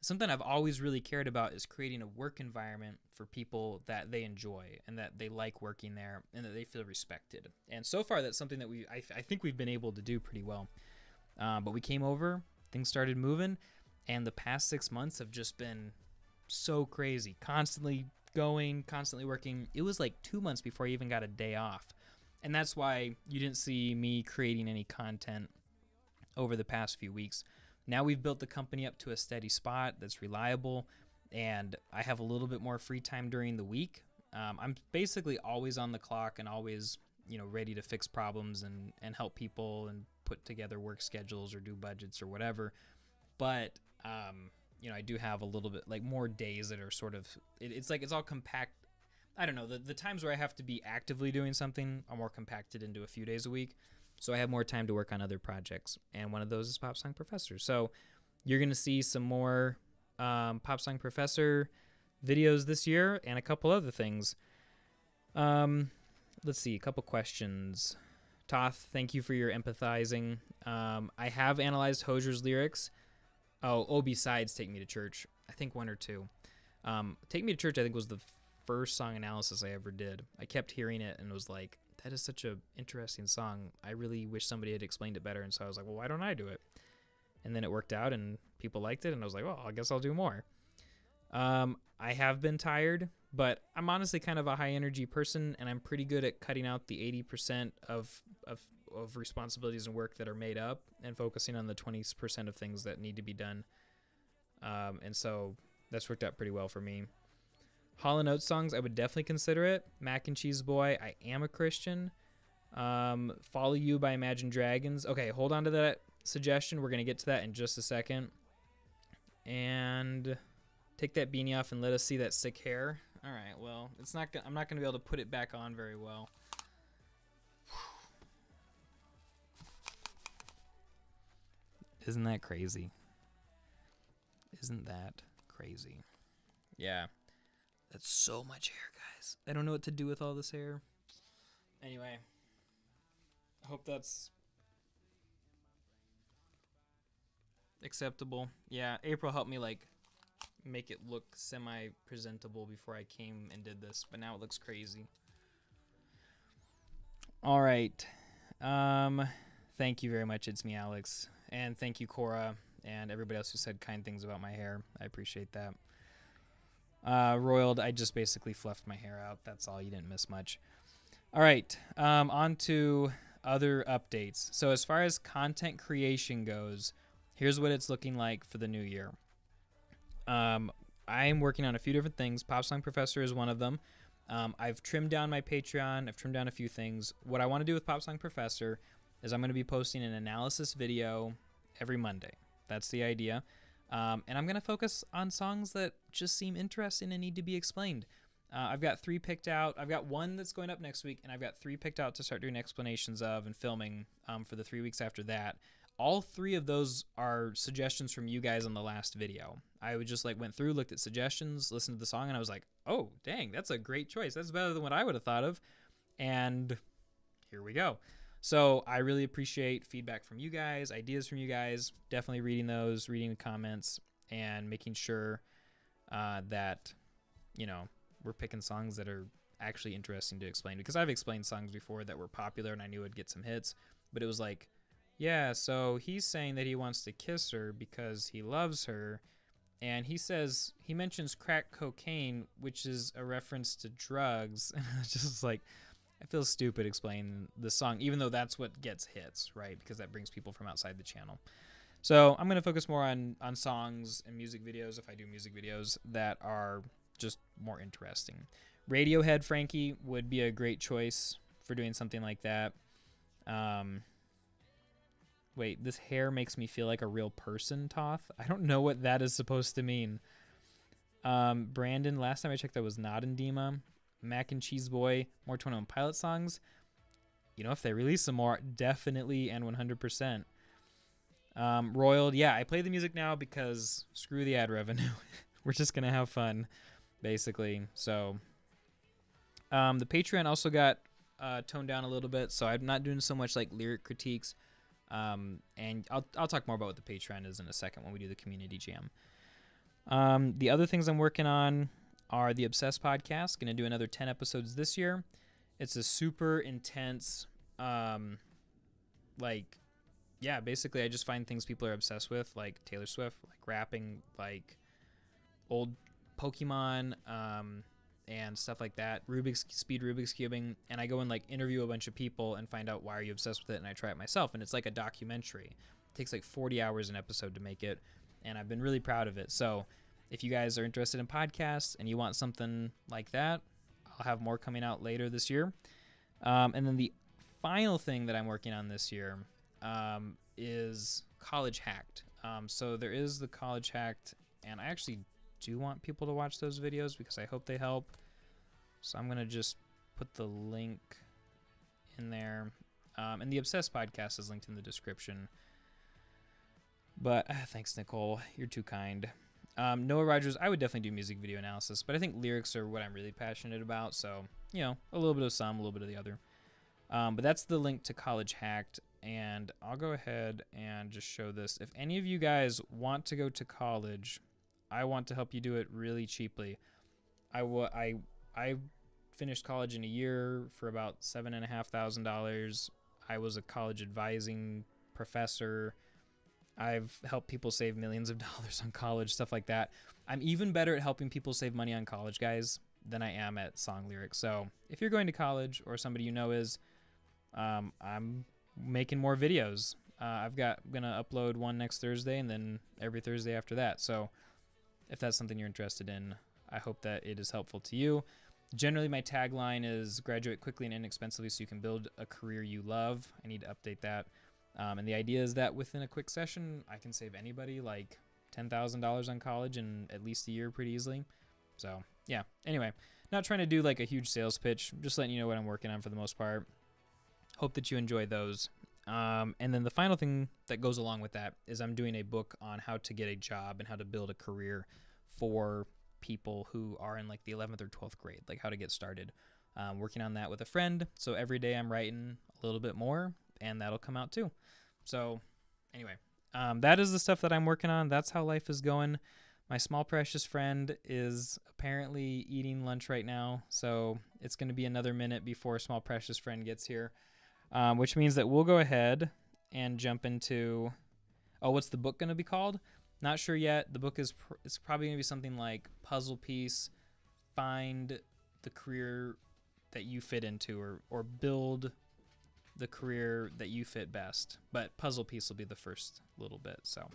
Something I've always really cared about is creating a work environment for people that they enjoy and that they like working there and that they feel respected. And so far, that's something that I think we've been able to do pretty well. But we came over, things started moving, and the past 6 months have just been so crazy. Constantly going, constantly working. It was 2 months before I even got a day off. And that's why you didn't see me creating any content over the past few weeks. Now we've built the company up to a steady spot that's reliable, and I have a little bit more free time during the week. I'm basically always on the clock and always, ready to fix problems and help people and put together work schedules or do budgets or whatever. But, I do have a little bit more days that are sort of, it's all compact. I don't know, the times where I have to be actively doing something are more compacted into a few days a week. So I have more time to work on other projects. And one of those is Pop Song Professor. So you're going to see some more Pop Song Professor videos this year and a couple other things. Let's see, a couple questions. Toth, thank you for your empathizing. I have analyzed Hosier's lyrics. Besides Take Me to Church. I think one or two. Take Me to Church, I think, was the first song analysis I ever did. I kept hearing it and was like, that is such a interesting song. I really wish somebody had explained it better. And so I was like, well, why don't I do it? And then it worked out and people liked it. And I was like, well, I guess I'll do more. I have been tired, but I'm honestly kind of a high energy person, and I'm pretty good at cutting out the 80% of responsibilities and work that are made up and focusing on the 20% of things that need to be done. And so that's worked out pretty well for me. Hall & Oates songs, I would definitely consider it. Mac and Cheese Boy, I am a Christian. Follow You by Imagine Dragons. Okay, hold on to that suggestion. We're going to get to that in just a second. And take that beanie off and let us see that sick hair. All right, well, I'm not going to be able to put it back on very well. Isn't that crazy? Isn't that crazy? Yeah. That's so much hair, guys. I don't know what to do with all this hair. Anyway, I hope that's acceptable. Yeah, April helped me like make it look semi-presentable before I came and did this, but now it looks crazy. All right. Thank you very much. It's me, Alex, and thank you, Cora, and everybody else who said kind things about my hair. I appreciate that. Roiled, I just basically fluffed my hair out. That's all. You didn't miss much. All right. On to other updates. So as far as content creation goes, here's what it's looking like for the new year. I'm working on a few different things. Pop Song Professor is one of them. I've trimmed down my Patreon. I've trimmed down a few things. What I want to do with Pop Song Professor is I'm going to be posting an analysis video every Monday. That's the idea. And I'm going to focus on songs that just seem interesting and need to be explained. I've got 3 picked out. I've got 1 that's going up next week, and I've got 3 picked out to start doing explanations of and filming for the 3 weeks after that. All 3 of those are suggestions from you guys on the last video. I would just went through, looked at suggestions, listened to the song, and I was like, oh, dang, that's a great choice. That's better than what I would have thought of. And here we go. So I really appreciate feedback from you guys, ideas from you guys. Definitely reading those, reading the comments, and making sure that, we're picking songs that are actually interesting to explain. Because I've explained songs before that were popular and I knew I'd get some hits, but it was like, yeah, so he's saying that he wants to kiss her because he loves her, and he mentions crack cocaine, which is a reference to drugs, and it's just like, I feel stupid explaining the song, even though that's what gets hits, right? Because that brings people from outside the channel. So I'm going to focus more on songs and music videos, if I do music videos, that are just more interesting. Radiohead, Frankie, would be a great choice for doing something like that. Wait, this hair makes me feel like a real person, Toth. I don't know what that is supposed to mean. Brandon, last time I checked, that was not in Dima. Mac and Cheese Boy, more 21 Pilot songs. If they release some more, definitely and 100%. Roiled, yeah, I play the music now because screw the ad revenue. We're just going to have fun, basically. So, the Patreon also got toned down a little bit, so I'm not doing so much lyric critiques. And I'll talk more about what the Patreon is in a second when we do the community jam. The other things I'm working on are the Obsessed podcast. Going to do another 10 episodes this year. It's a super intense, basically I just find things people are obsessed with, like Taylor Swift, like rapping, like old Pokemon, and stuff like that. Rubik's cubing, and I go and interview a bunch of people and find out why are you obsessed with it, and I try it myself, and it's like a documentary. It takes 40 hours an episode to make it, and I've been really proud of it. So if you guys are interested in podcasts and you want something like that, I'll have more coming out later this year. And then the final thing that I'm working on this year is College Hacked. So there is the College Hacked, and I actually do want people to watch those videos because I hope they help. So I'm going to just put the link in there. And the Obsessed podcast is linked in the description. But thanks, Nicole. You're too kind. Noah Rogers, I would definitely do music video analysis, but I think lyrics are what I'm really passionate about. So, a little bit of some, a little bit of the other. But that's the link to College Hacked. And I'll go ahead and just show this. If any of you guys want to go to college, I want to help you do it really cheaply. I finished college in a year for about $7,500. I was a college advising professor. I've helped people save millions of dollars on college, stuff like that. I'm even better at helping people save money on college, guys, than I am at song lyrics. So if you're going to college or somebody you know is, I'm making more videos. I'm gonna upload one next Thursday and then every Thursday after that. So if that's something you're interested in, I hope that it is helpful to you. Generally, my tagline is graduate quickly and inexpensively so you can build a career you love. I need to update that. And the idea is that within a quick session, I can save anybody $10,000 on college in at least a year pretty easily. So, yeah. Anyway, not trying to do a huge sales pitch. Just letting you know what I'm working on for the most part. Hope that you enjoy those. And then the final thing that goes along with that is I'm doing a book on how to get a job and how to build a career for people who are in like the 11th or 12th grade, like how to get started. Working on that with a friend. So every day I'm writing a little bit more, and that'll come out too. So anyway, that is the stuff that I'm working on. That's how life is going. My small precious friend is apparently eating lunch right now, so it's going to be another minute before small precious friend gets here, which means that we'll go ahead and jump into, what's the book going to be called? Not sure yet. The book is it's probably going to be something like Puzzle Piece, Find the Career that you fit into, or build the career that you fit best. But Puzzle Piece will be the first little bit. So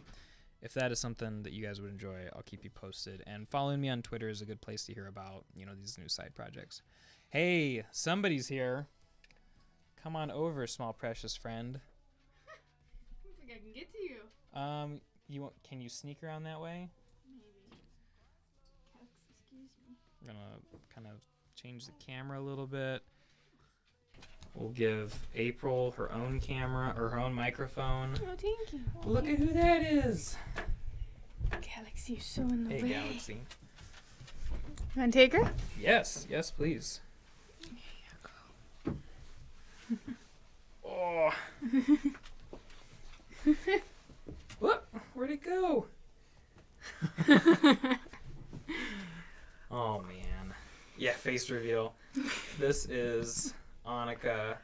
if that is something that you guys would enjoy, I'll keep you posted. And following me on Twitter is a good place to hear about, these new side projects. Hey, somebody's here. Come on over, small precious friend. I think I can get to you. Can you sneak around that way? Maybe. Excuse me. I'm gonna kind of change the camera a little bit. We'll give April her own camera or her own microphone. Oh, thank you. Look at who that is. Galaxy, you're so in the Hey, way. Galaxy. Want to take her? Yes, please. Oh. What? Where'd it go? Oh, man. Yeah, face reveal. This is Annika.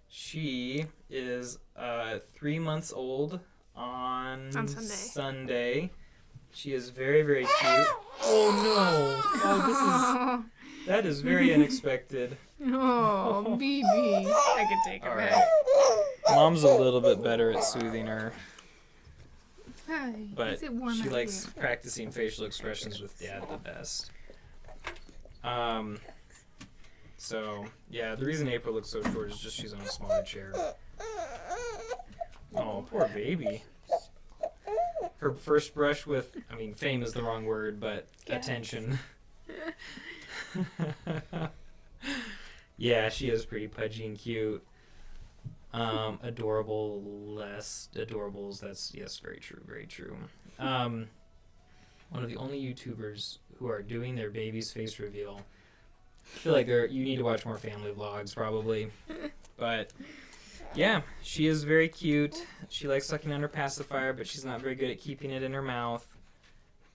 She is 3 months old on Sunday. She is very, very cute. Oh, no. Oh, that is very unexpected. Oh, baby. I can take her All back. right. Mom's a little bit better at soothing her, Hi. but Is it warm she out likes here? practicing facial expressions with Dad the best. So, yeah, the reason April looks so short is just she's on a smaller chair. Oh, poor baby. Her first brush with, fame is the wrong word, but Yes. attention. Yeah, she is pretty pudgy and cute. Adorable, less adorables. That's, yes, very true, very true. One of the only YouTubers who are doing their baby's face reveal. I feel like you need to watch more family vlogs, probably. But, yeah, she is very cute. She likes sucking on her pacifier, but she's not very good at keeping it in her mouth.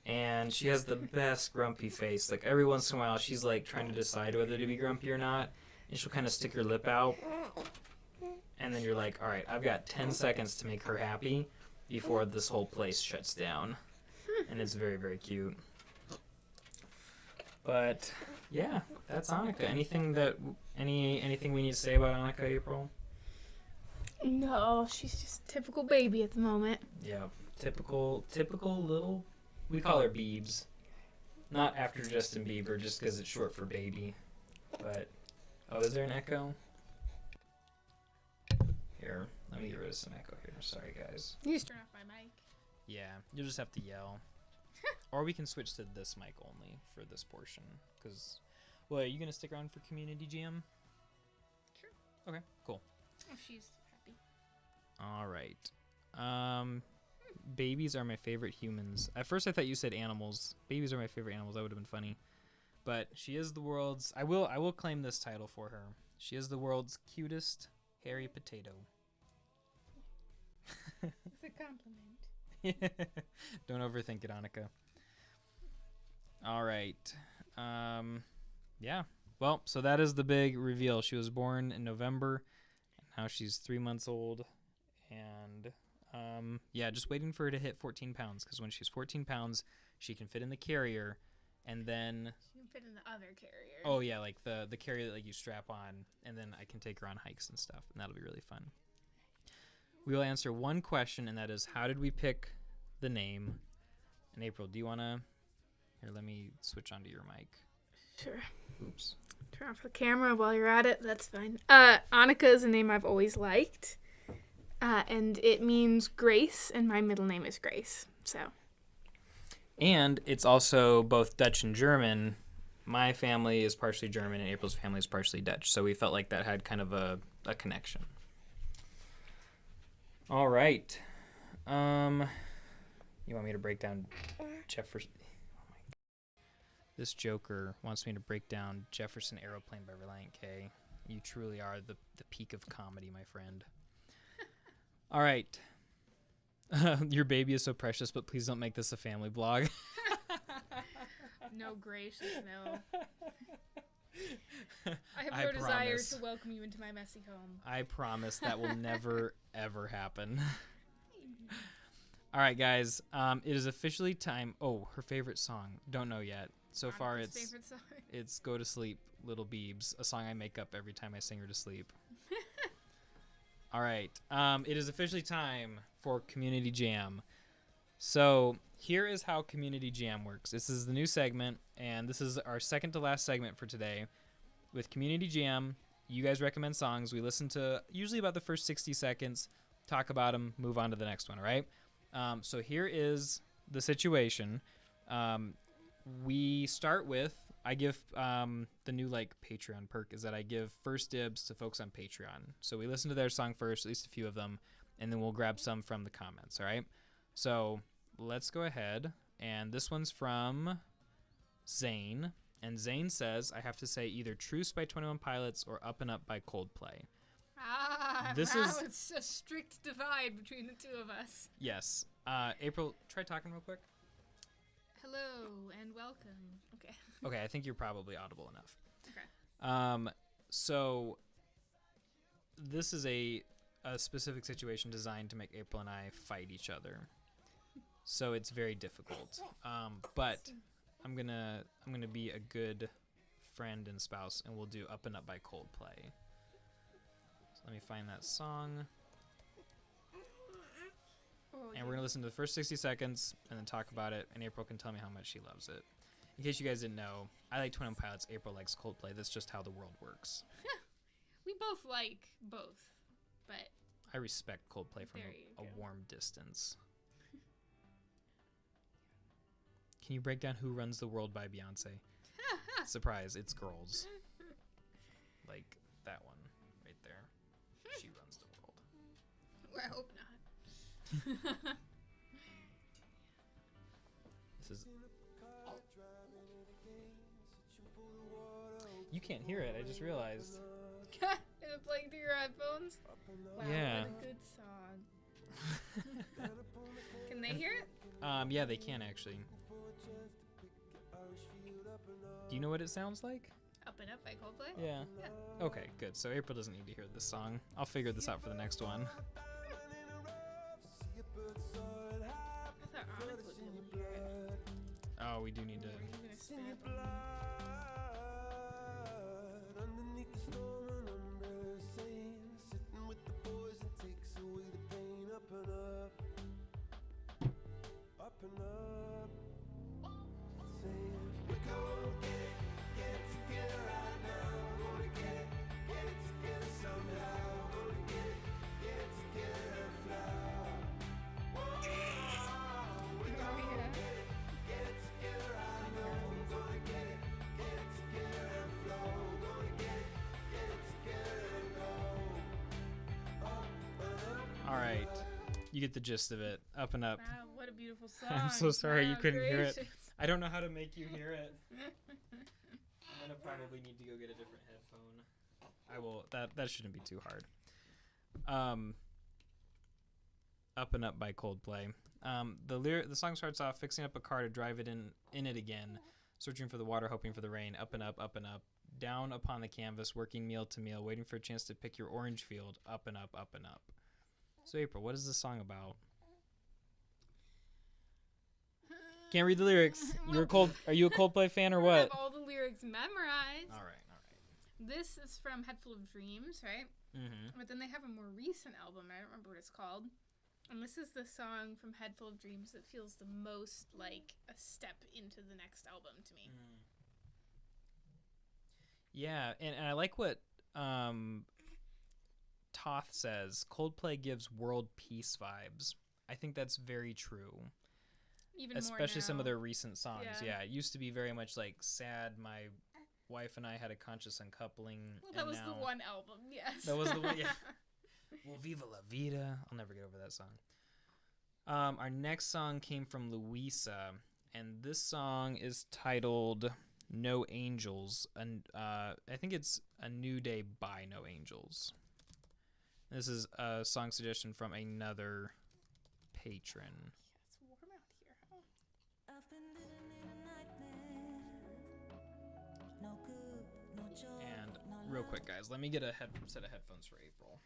And she has the best grumpy face. Like, every once in a while, she's, like, trying to decide whether to be grumpy or not. And she'll kind of stick her lip out. And then you're like, all right, I've got 10 seconds to make her happy before this whole place shuts down. And it's very, very cute. But, yeah, that's Annika. Anything we need to say about Annika, April? No, she's just a typical baby at the moment. Yeah, typical little, we call her Biebs. Not after Justin Bieber, just because it's short for baby. But, is there an echo? Here, let me get rid of some echo here. Sorry, guys. You just turn off my mic. Yeah, you'll just have to yell. Or we can switch to this mic only for this portion. Because, are you going to stick around for Community GM? Sure. Okay, cool. Oh, she's happy. All right. Babies are my favorite humans. At first I thought you said animals. Babies are my favorite animals. That would have been funny. But she is the world's... I will claim this title for her. She is the world's cutest hairy potato. It's a compliment. Don't overthink it, Annika. All right. Yeah. Well, so that is the big reveal. She was born in November. Now she's 3 months old. And, just waiting for her to hit 14 pounds. Because when she's 14 pounds, she can fit in the carrier. And then... She can fit in the other carrier. Oh, yeah, like the carrier that you strap on. And then I can take her on hikes and stuff. And that'll be really fun. We will answer one question, and that is, how did we pick the name? And April, do you want to... Here, let me switch onto your mic. Sure. Oops. Turn off the camera while you're at it. That's fine. Annika is a name I've always liked. And it means grace, and my middle name is Grace. So. And it's also both Dutch and German. My family is partially German, and April's family is partially Dutch. So we felt like that had kind of a connection. All right. You want me to break down Jefferson? This Joker wants me to break down Jefferson Aeroplane by Reliant K. You truly are the peak of comedy, my friend. All right. Your baby is so precious, but please don't make this a family vlog. No, gracious, no. I have I no desire promise. to welcome you into my messy home. I promise that will never, ever happen. All right, guys. It is officially time. Oh, her favorite song. Don't know yet. So far, Monica's it's favorite song. it's "Go to Sleep, Little Beebs," a song I make up every time I sing her to sleep. All right. It is officially time for Community Jam. So here is how Community Jam works. This is the new segment, and this is our second to last segment for today. With Community Jam, you guys recommend songs. We listen to usually about the first 60 seconds, talk about them, move on to the next one, all right? So here is the situation. We start with, I give the new Patreon perk is that I give first dibs to folks on Patreon. So we listen to their song first, at least a few of them, and then we'll grab some from the comments, all right? So let's go ahead, and this one's from Zane, and Zane says I have to say either Truce by 21 Pilots or Up and Up by Coldplay. This Wow, is- it's a strict divide between the two of us. Yes. April, try talking real quick. Hello and welcome. Okay. Okay, I think you're probably audible enough. Okay. So this is a specific situation designed to make April and I fight each other. So it's very difficult. But I'm gonna be a good friend and spouse, and we'll do Up and Up by Coldplay. So let me find that song. And we're gonna listen to the first 60 seconds and then talk about it, and April can tell me how much she loves it. In case you guys didn't know, I like 21 Pilots, April likes Coldplay. That's just how the world works. We both like both, but I respect Coldplay from There you a go. warm distance. Can you break down Who Runs the World by Beyonce? Surprise, it's girls. Like that one right there. She runs the world. I hope not. This is. You can't hear it, I just realized. Is it playing through your headphones? Wow, Yeah. what a good song. Can they hear it? Yeah, they can actually. Do you know what it sounds like? Up and Up by Coldplay? Yeah. Yeah. Okay, good. So April doesn't need to hear this song. I'll figure this out for the next one. I thought Onyx would be able to hear it. Oh, we do need to. I'm gonna spin it on. Oh, yeah. All right. You get the gist of it. Up and Up. Wow, what a beautiful song. I'm so sorry you Wow, couldn't hear it. gracious. I don't know how to make you hear it. I'm gonna probably need to go get a different headphone. I will. That shouldn't be too hard. Up and Up by Coldplay. The song starts off fixing up a car to drive it in it again, searching for the water, hoping for the rain. Up and up, down upon the canvas, working meal to meal, waiting for a chance to pick your orange field. Up and up, up and up. So April, what is this song about? Can't read the lyrics. Are you a Coldplay fan or I what? have all the lyrics memorized. All right. This is from Head Full of Dreams, right? Mm-hmm. But then they have a more recent album. I don't remember what it's called. And this is the song from Head Full of Dreams that feels the most like a step into the next album to me. Yeah, and I like what Toth says. Coldplay gives world peace vibes. I think that's very true. Even Especially more some of now. their recent songs. Yeah. Yeah, it used to be very much like sad. My wife and I had a conscious uncoupling. Well, that and was now, the one album, yes. That was the one, yeah. Well, Viva La Vida. I'll never get over that song. Our next song came from Louisa, And this song is titled No Angels. And I think it's A New Day by No Angels. This is a song suggestion from another patron. Yeah, it's warm out here, huh? I've been living in a nightmare. No good, no joy, And no real love. quick, guys, let me get a set of headphones for April.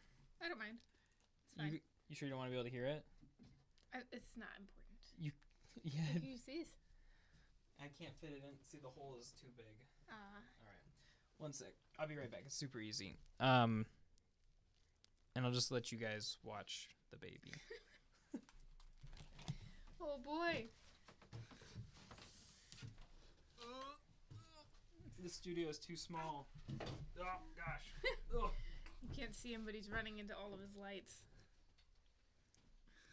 I don't mind. It's fine. You sure you don't want to be able to hear it? It's not important. Yeah. I can use these. I can't fit it in. See, the hole is too big. Uh, All right. One sec. I'll be right back. It's super easy. And I'll just let you guys watch the baby. oh boy. The studio is too small. Oh, gosh. Ugh. You can't see him, but he's running into all of his lights.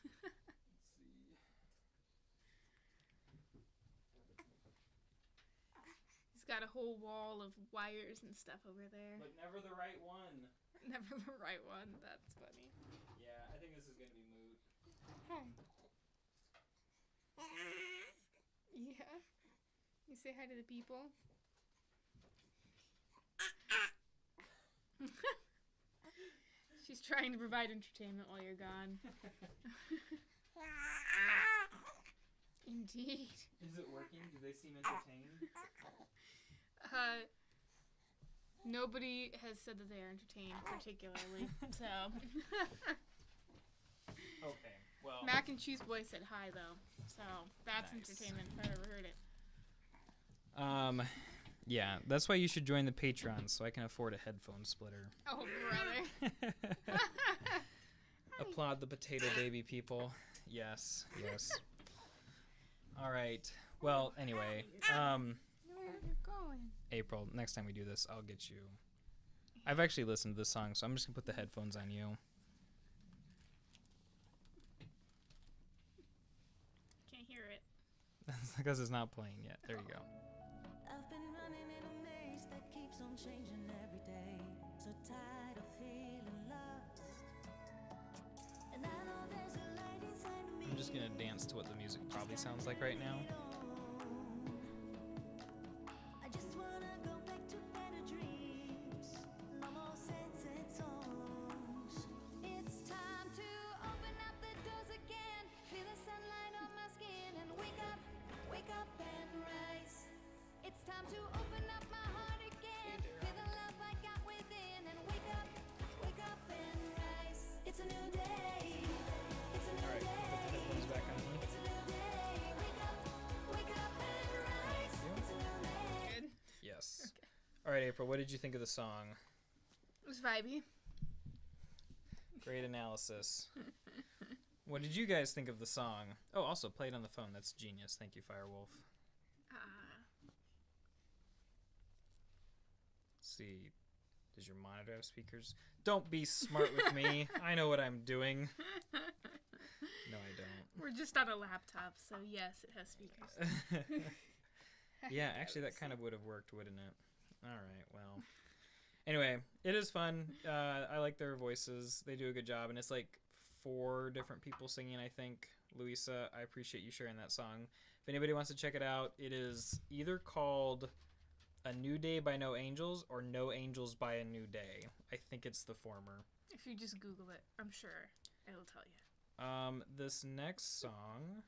Let's see. He's got a whole wall of wires and stuff over there. But never the right one. Never the right one. That's funny. Yeah, I think this is going to be moot. Hi. Yeah. You say hi to the people. She's trying to provide entertainment while you're gone. Indeed. Is it working? Do they seem entertained? Nobody has said that they are entertained particularly, so. Okay, well. Mac and Cheese Boy said hi though, so that's Nice. entertainment if I've ever heard it. Yeah, that's why you should join the Patreon so I can afford a headphone splitter. Oh, brother. Applaud the potato baby people. Yes, yes. All right. Well, anyway, Know where you're going. April, next time we do this, I'll get you. I've actually listened to this song, so I'm just going to put the headphones on you. Can't hear it. That's because it's not playing yet. There you go. I've been running in a maze that keeps on changing every day. So tired of feeling lost. And I know there's a light inside of me. I'm just going to dance to what the music probably sounds like right now. I just wanna go back to better dreams. No more sunset songs. It's time to open up the doors again. Feel the sunlight on my skin and wake up and rise. It's time to open up my heart again. Feel the love I got within and wake up and rise. It's a new day. It's a new All right, put the headphones day. back on me. It's a new day. Wake up and rise. It's a new day. Good. Yes. All right, April, what did you think of the song? It was vibey. Great analysis. What did you guys think of the song? Oh, also played on the phone. That's genius. Thank you, Firewolf. Let's see. Does your monitor have speakers? Don't be smart with me. I know what I'm doing. No, I don't. We're just on a laptop, so yes, it has speakers. Yeah, actually, that kind of would have worked, wouldn't it? All right, well. Anyway, it is fun. I like their voices. They do a good job, and it's like 4 different people singing, I think. Louisa, I appreciate you sharing that song. If anybody wants to check it out, it is either called A New Day by No Angels or No Angels by A New Day. I think it's the former. If you just Google it, I'm sure it'll tell you. This next song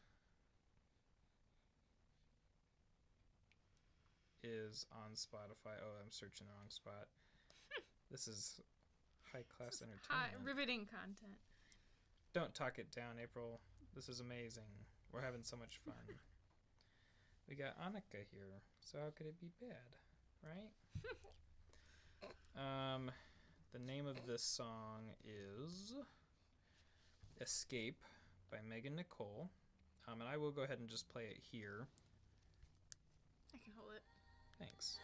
is on Spotify. Oh, I'm searching the wrong spot. This is high-class Hi, entertainment. riveting content. Don't talk it down, April. This is amazing. We're having so much fun. We got Annika here, so how could it be bad, right? The name of this song is Escape by Megan Nicole. And I will go ahead and just play it here. I can hold it. Thanks.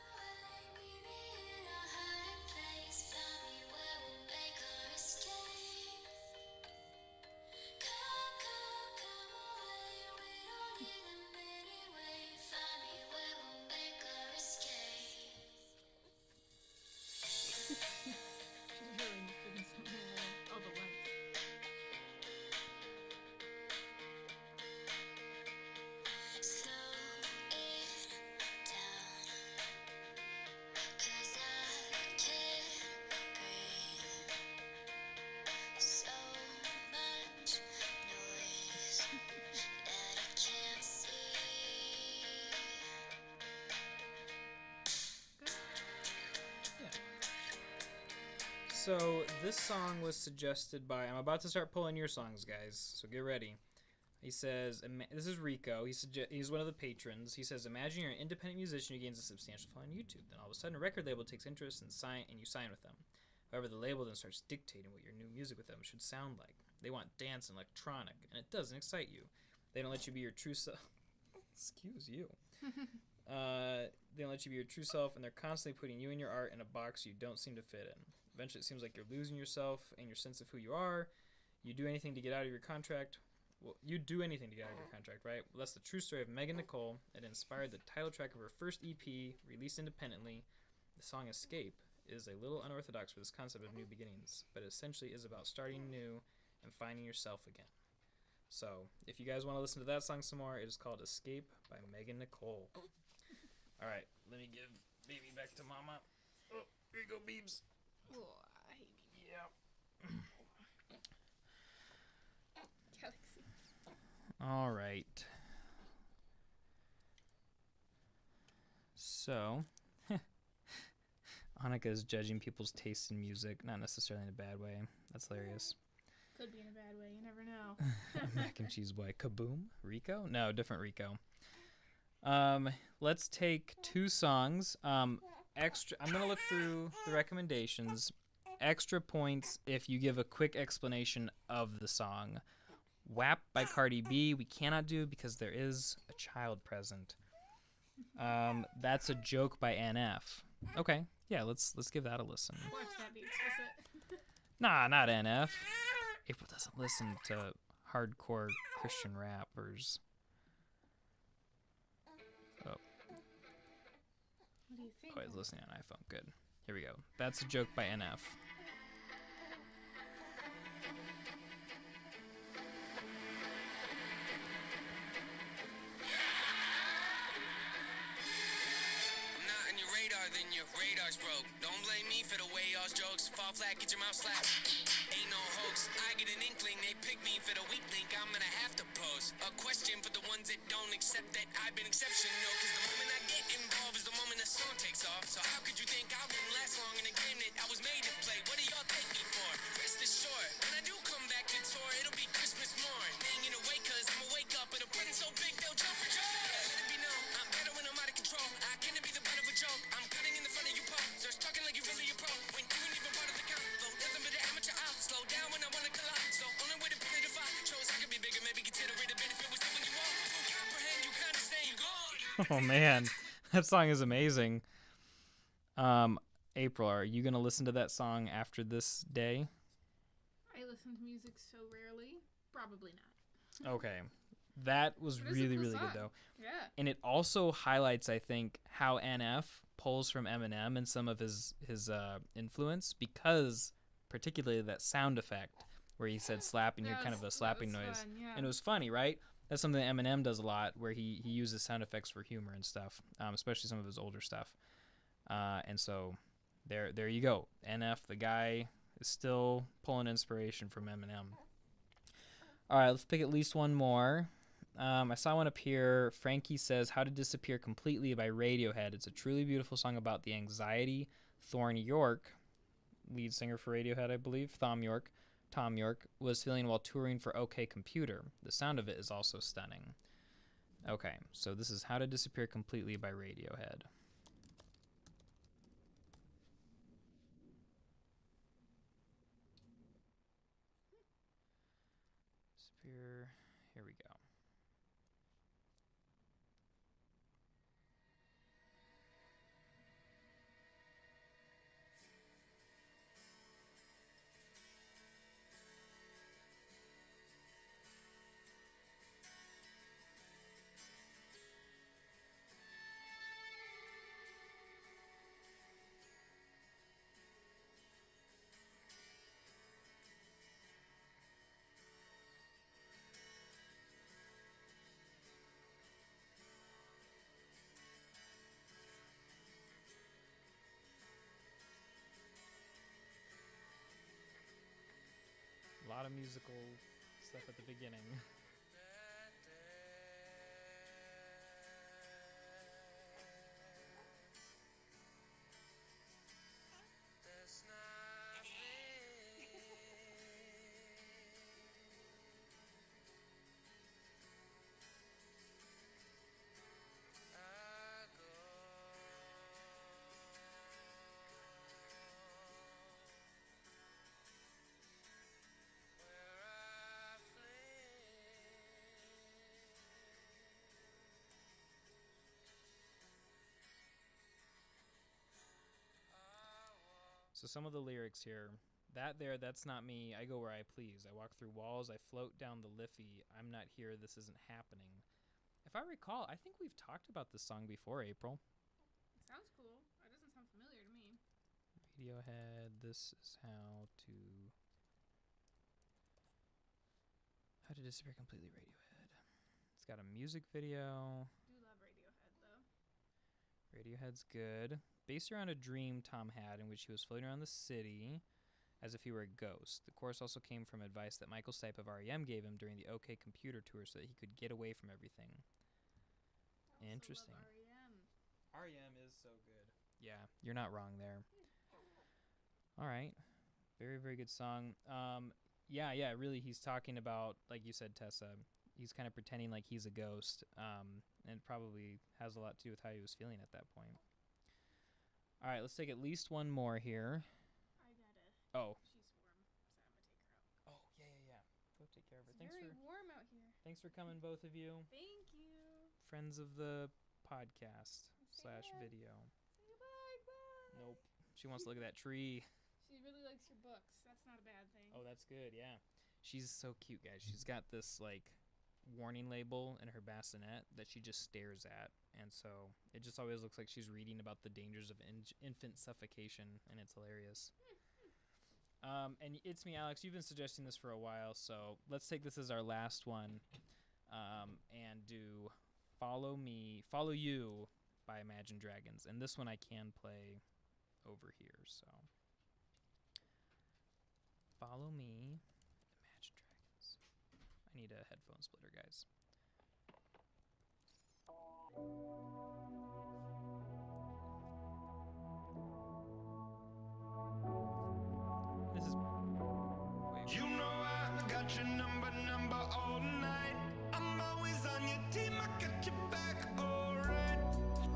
She's really interested in some more. Oh, the lights. So So this song was suggested by. I'm about to start pulling your songs, guys. So get ready. He says, "This is Rico. He's one of the patrons. He says, imagine you're an independent musician who gains a substantial following on YouTube. Then all of a sudden, a record label takes interest and you sign with them. However, the label then starts dictating what your new music with them should sound like. They want dance and electronic, and it doesn't excite you. They don't let you be your true self. Excuse you. They don't let you be your true self, and they're constantly putting you and your art in a box you don't seem to fit in. Eventually, it seems like you're losing yourself and your sense of who you are. You do anything to get out of your contract. Well, you do anything to get out of your contract, right? Well, that's the true story of Megan Nicole. It inspired the title track of her first EP, released independently. The song Escape is a little unorthodox for this concept of new beginnings, but essentially is about starting new and finding yourself again. So, if you guys want to listen to that song some more, it is called Escape by Megan Nicole. All right, let me give baby back to mama. Oh, here you go, Beebs. Yeah. Galaxy. All right. So, Annika is judging people's taste in music, not necessarily in a bad way. That's hilarious. Could be in a bad way. You never know. Mac and cheese boy. Kaboom? Rico? No, different Rico. Let's take two songs. Extra. I'm gonna look through the recommendations. Extra points if you give a quick explanation of the song. WAP by Cardi B we cannot do because there is a child present. That's a Joke by NF. Okay, yeah, let's give that a listen. Watch that be explicit. Nah, not NF. April doesn't listen to hardcore Christian rappers. Oh, What do you think? he's listening on iPhone. Good. Here we go. That's a Joke by NF. I'm not on your radar, then your radar's broke. Don't blame me for the way y'all's jokes fall flat, get your mouth slapped. Ain't no hoax, I get an inkling, they pick me for the weak link, I'm gonna have to pose a question for the ones that don't accept that I've been exceptional. Cause the moment I get involved is the moment the song takes off. So how could you think I wouldn't last long in a game that I was made to play? What do y'all take me for? Rest assured, when I do come back to tour, it'll be Christmas morn. Hanging away cause I'ma wake up with a present so big they'll jump for joy. Let it be known, I'm better when I'm out of control. I can't be the butt of a joke. I'm cutting in the front of you pop. Starts talking like you really a pro. When you ain't even part of the count. Flow nothing but an amateur out. Slow down when I wanna collide. So only way to put it to five. Shows I could be bigger, maybe consider it a benefit was when you walk. You comprehend, you kinda say you gone. Oh man, that song is amazing. April, are you gonna listen to that song after this day? I listen to music so rarely. Probably not. Okay. That was But it's a really, cool really good song. though. Yeah. And it also highlights, I think, how NF pulls from Eminem and some of his influence because particularly that sound effect where he said slap and you hear kind of a slapping noise. Fun, yeah. And it was funny, right? That's something that Eminem does a lot where he uses sound effects for humor and stuff, especially some of his older stuff. And so there you go. NF, the guy, is still pulling inspiration from Eminem. All right, let's pick at least one more. I saw one up here. Frankie says, How to Disappear Completely by Radiohead. It's a truly beautiful song about the anxiety Thorn York, lead singer for Radiohead, I believe, Tom York, was feeling while touring for OK Computer. The sound of it is also stunning. Okay, so this is How to Disappear Completely by Radiohead. Disappear. Here we go. A lot of musical stuff at the beginning. There's nothing So some of the lyrics here. That's not me. I go where I please. I walk through walls. I float down the Liffey. I'm not here. This isn't happening. If I recall, I think we've talked about this song before, April. Sounds cool. It doesn't sound familiar to me. Radiohead. This is how to disappear completely. Radiohead. It's got a music video. Do love Radiohead though. Radiohead's good. Based around a dream Tom had in which he was floating around the city as if he were a ghost. The chorus also came from advice that Michael Stipe of REM gave him during the OK Computer tour so that he could get away from everything. I also Interesting. love REM. REM is so good. Yeah, you're not wrong there. All right. Very, very good song. Yeah, really, he's talking about, like you said, Tessa, he's kind of pretending like he's a ghost, and it probably has a lot to do with how he was feeling at that point. All right, let's take at least one more here. I gotta. Oh. She's warm, so I'm gonna take her out. Oh, yeah. Go take care of her. It's very warm out here. Thanks for coming, both of you. Thank you. Friends of the podcast Say / bye. video. Say goodbye. Bye. Nope. She wants to look at that tree. She really likes your books. That's not a bad thing. Oh, that's good, yeah. She's so cute, guys. She's got this, like, warning label in her bassinet that she just stares at. And so it just always looks like she's reading about the dangers of infant suffocation, and it's hilarious. And it's me, Alex. You've been suggesting this for a while, so let's take this as our last one and do Follow You by Imagine Dragons. And this one I can play over here, so... Follow Me, Imagine Dragons. I need a headphone splitter, guys. This is way You know I got your number all night. I'm always on your team, I got your back, alright.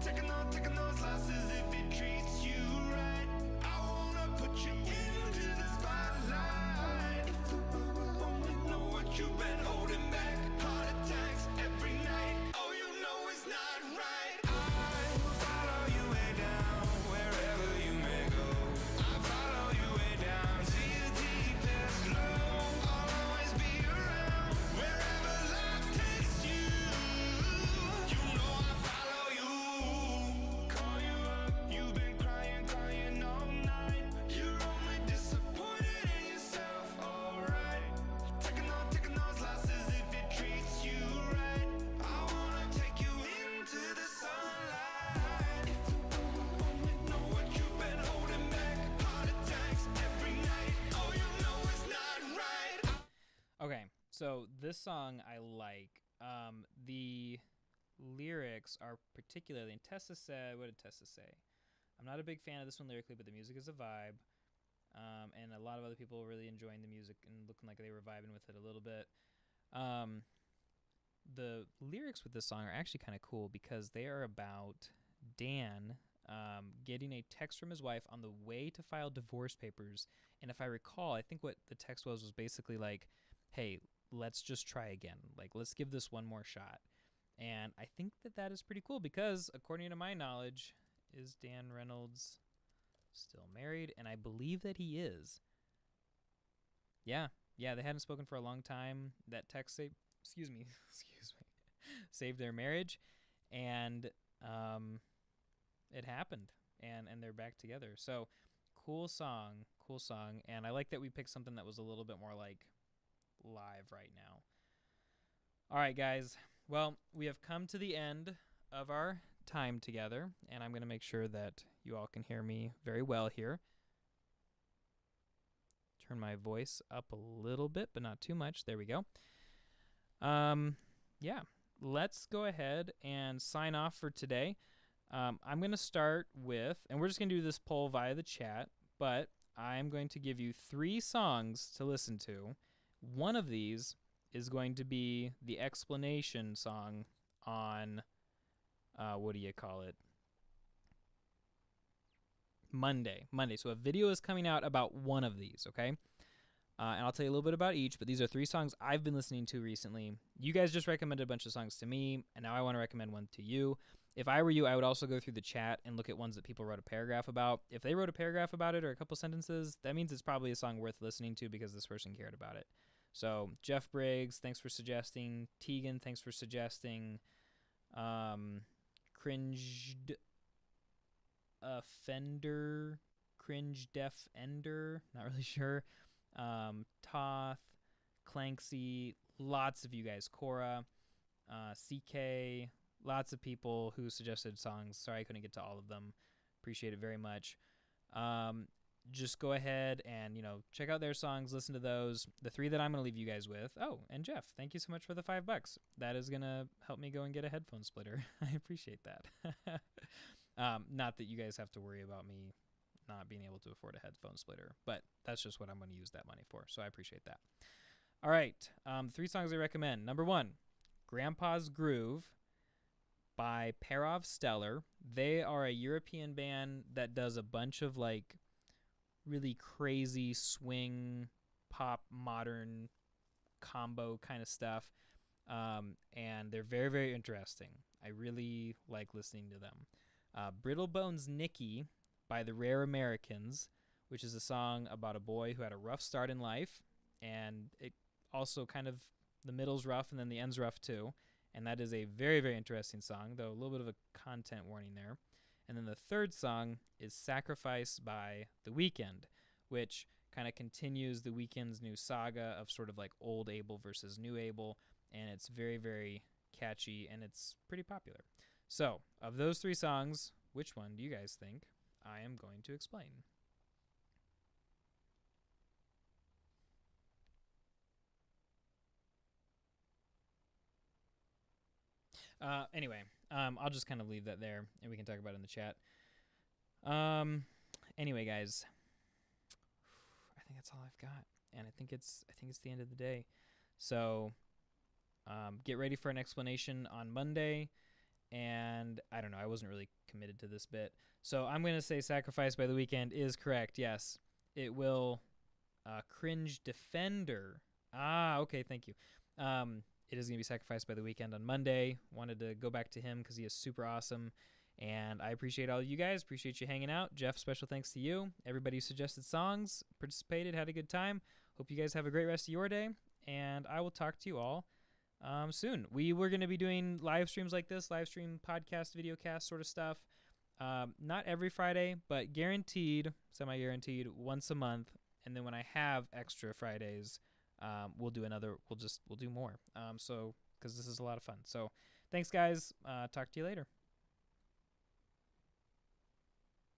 Taking those losses if it treats you right. I wanna put you into the spotlight. If you only know what you've been holding back. Heart attacks every night. Oh, you know it's not right. I will follow you way down, wherever you may go. I follow you way down to your deepest low. I'll always be around wherever life takes you. You know I follow you. Call you up, you've been crying all night. You're only disappointed in yourself, alright. Taking those losses if it treats you right. I wanna take you into the sunlight. If you only know what you've been holding back. Heart attacks every night. Oh, you know it's not right. Okay, so this song I like. The lyrics are particularly, and Tessa said, what did Tessa say? I'm not a big fan of this one lyrically, but the music is a vibe. And a lot of other people really enjoying the music and looking like they were vibing with it a little bit. The lyrics with this song are actually kind of cool because they are about Dan getting a text from his wife on the way to file divorce papers. And if I recall, I think what the text was basically like, hey, let's just try again. Like, let's give this one more shot. And I think that is pretty cool because, according to my knowledge, is Dan Reynolds still married? And I believe that he is. Yeah, they hadn't spoken for a long time. That text saved their marriage, and it happened, and they're back together. So, cool song, and I like that we picked something that was a little bit more like live right now. All right, guys. Well, we have come to the end of our time together, and I'm going to make sure that you all can hear me very well here. Turn my voice up a little bit, but not too much. There we go. Yeah, let's go ahead and sign off for today. I'm going to start with, and we're just going to do this poll via the chat, but I'm going to give you 3 songs to listen to. One of these is going to be the explanation song on, what do you call it? Monday. So a video is coming out about one of these, okay? And I'll tell you a little bit about each, but these are 3 songs I've been listening to recently. You guys just recommended a bunch of songs to me, and now I want to recommend one to you. If I were you, I would also go through the chat and look at ones that people wrote a paragraph about. If they wrote a paragraph about it or a couple sentences, that means it's probably a song worth listening to because this person cared about it. So Jeff Briggs, thanks for suggesting. Tegan, thanks for suggesting. Cringed Offender, Cringe Deaf Ender, not really sure. Toth, Clanksy, lots of you guys, Cora, CK, lots of people who suggested songs. Sorry I couldn't get to all of them. Appreciate it very much. Just go ahead and, check out their songs, listen to those. The 3 that I'm going to leave you guys with. Oh, and Jeff, thank you so much for the $5. That is going to help me go and get a headphone splitter. I appreciate that. Not that you guys have to worry about me not being able to afford a headphone splitter, but that's just what I'm going to use that money for, so I appreciate that. All right, 3 songs I recommend. Number 1, Grandpa's Groove by Perov Stellar. They are a European band that does a bunch of really crazy swing, pop, modern combo kind of stuff, and they're very, very interesting. I really like listening to them. Brittle Bones Nicky by the Rare Americans, which is a song about a boy who had a rough start in life, and it also kind of, the middle's rough and then the end's rough too, and that is a very, very interesting song, though a little bit of a content warning there. And then the third song is Sacrifice by The Weeknd, which kind of continues The Weeknd's new saga of sort of like old Abel versus new Abel, and it's very, very catchy, and it's pretty popular. So, of those 3 songs, which one do you guys think I am going to explain? Anyway, I'll just kind of leave that there, and we can talk about it in the chat. Anyway, guys, I think that's all I've got, and I think it's the end of the day. So, get ready for an explanation on Monday. And I don't know, I wasn't really committed to this bit. So I'm going to say Sacrifice by The Weeknd is correct. Yes, it will. Cringe Defender. Okay, thank you. It is going to be Sacrificed by The Weeknd on Monday. Wanted to go back to him because he is super awesome. And I appreciate all of you guys. Appreciate you hanging out. Jeff, special thanks to you. Everybody who suggested songs, participated, had a good time. Hope you guys have a great rest of your day. And I will talk to you all soon. We were going to be doing live streams like this, live stream podcast, video cast sort of stuff. Not every Friday, but guaranteed, semi-guaranteed, once a month. And then when I have extra Fridays, we'll do more. So, because this is a lot of fun. So, thanks, guys. Talk to you later.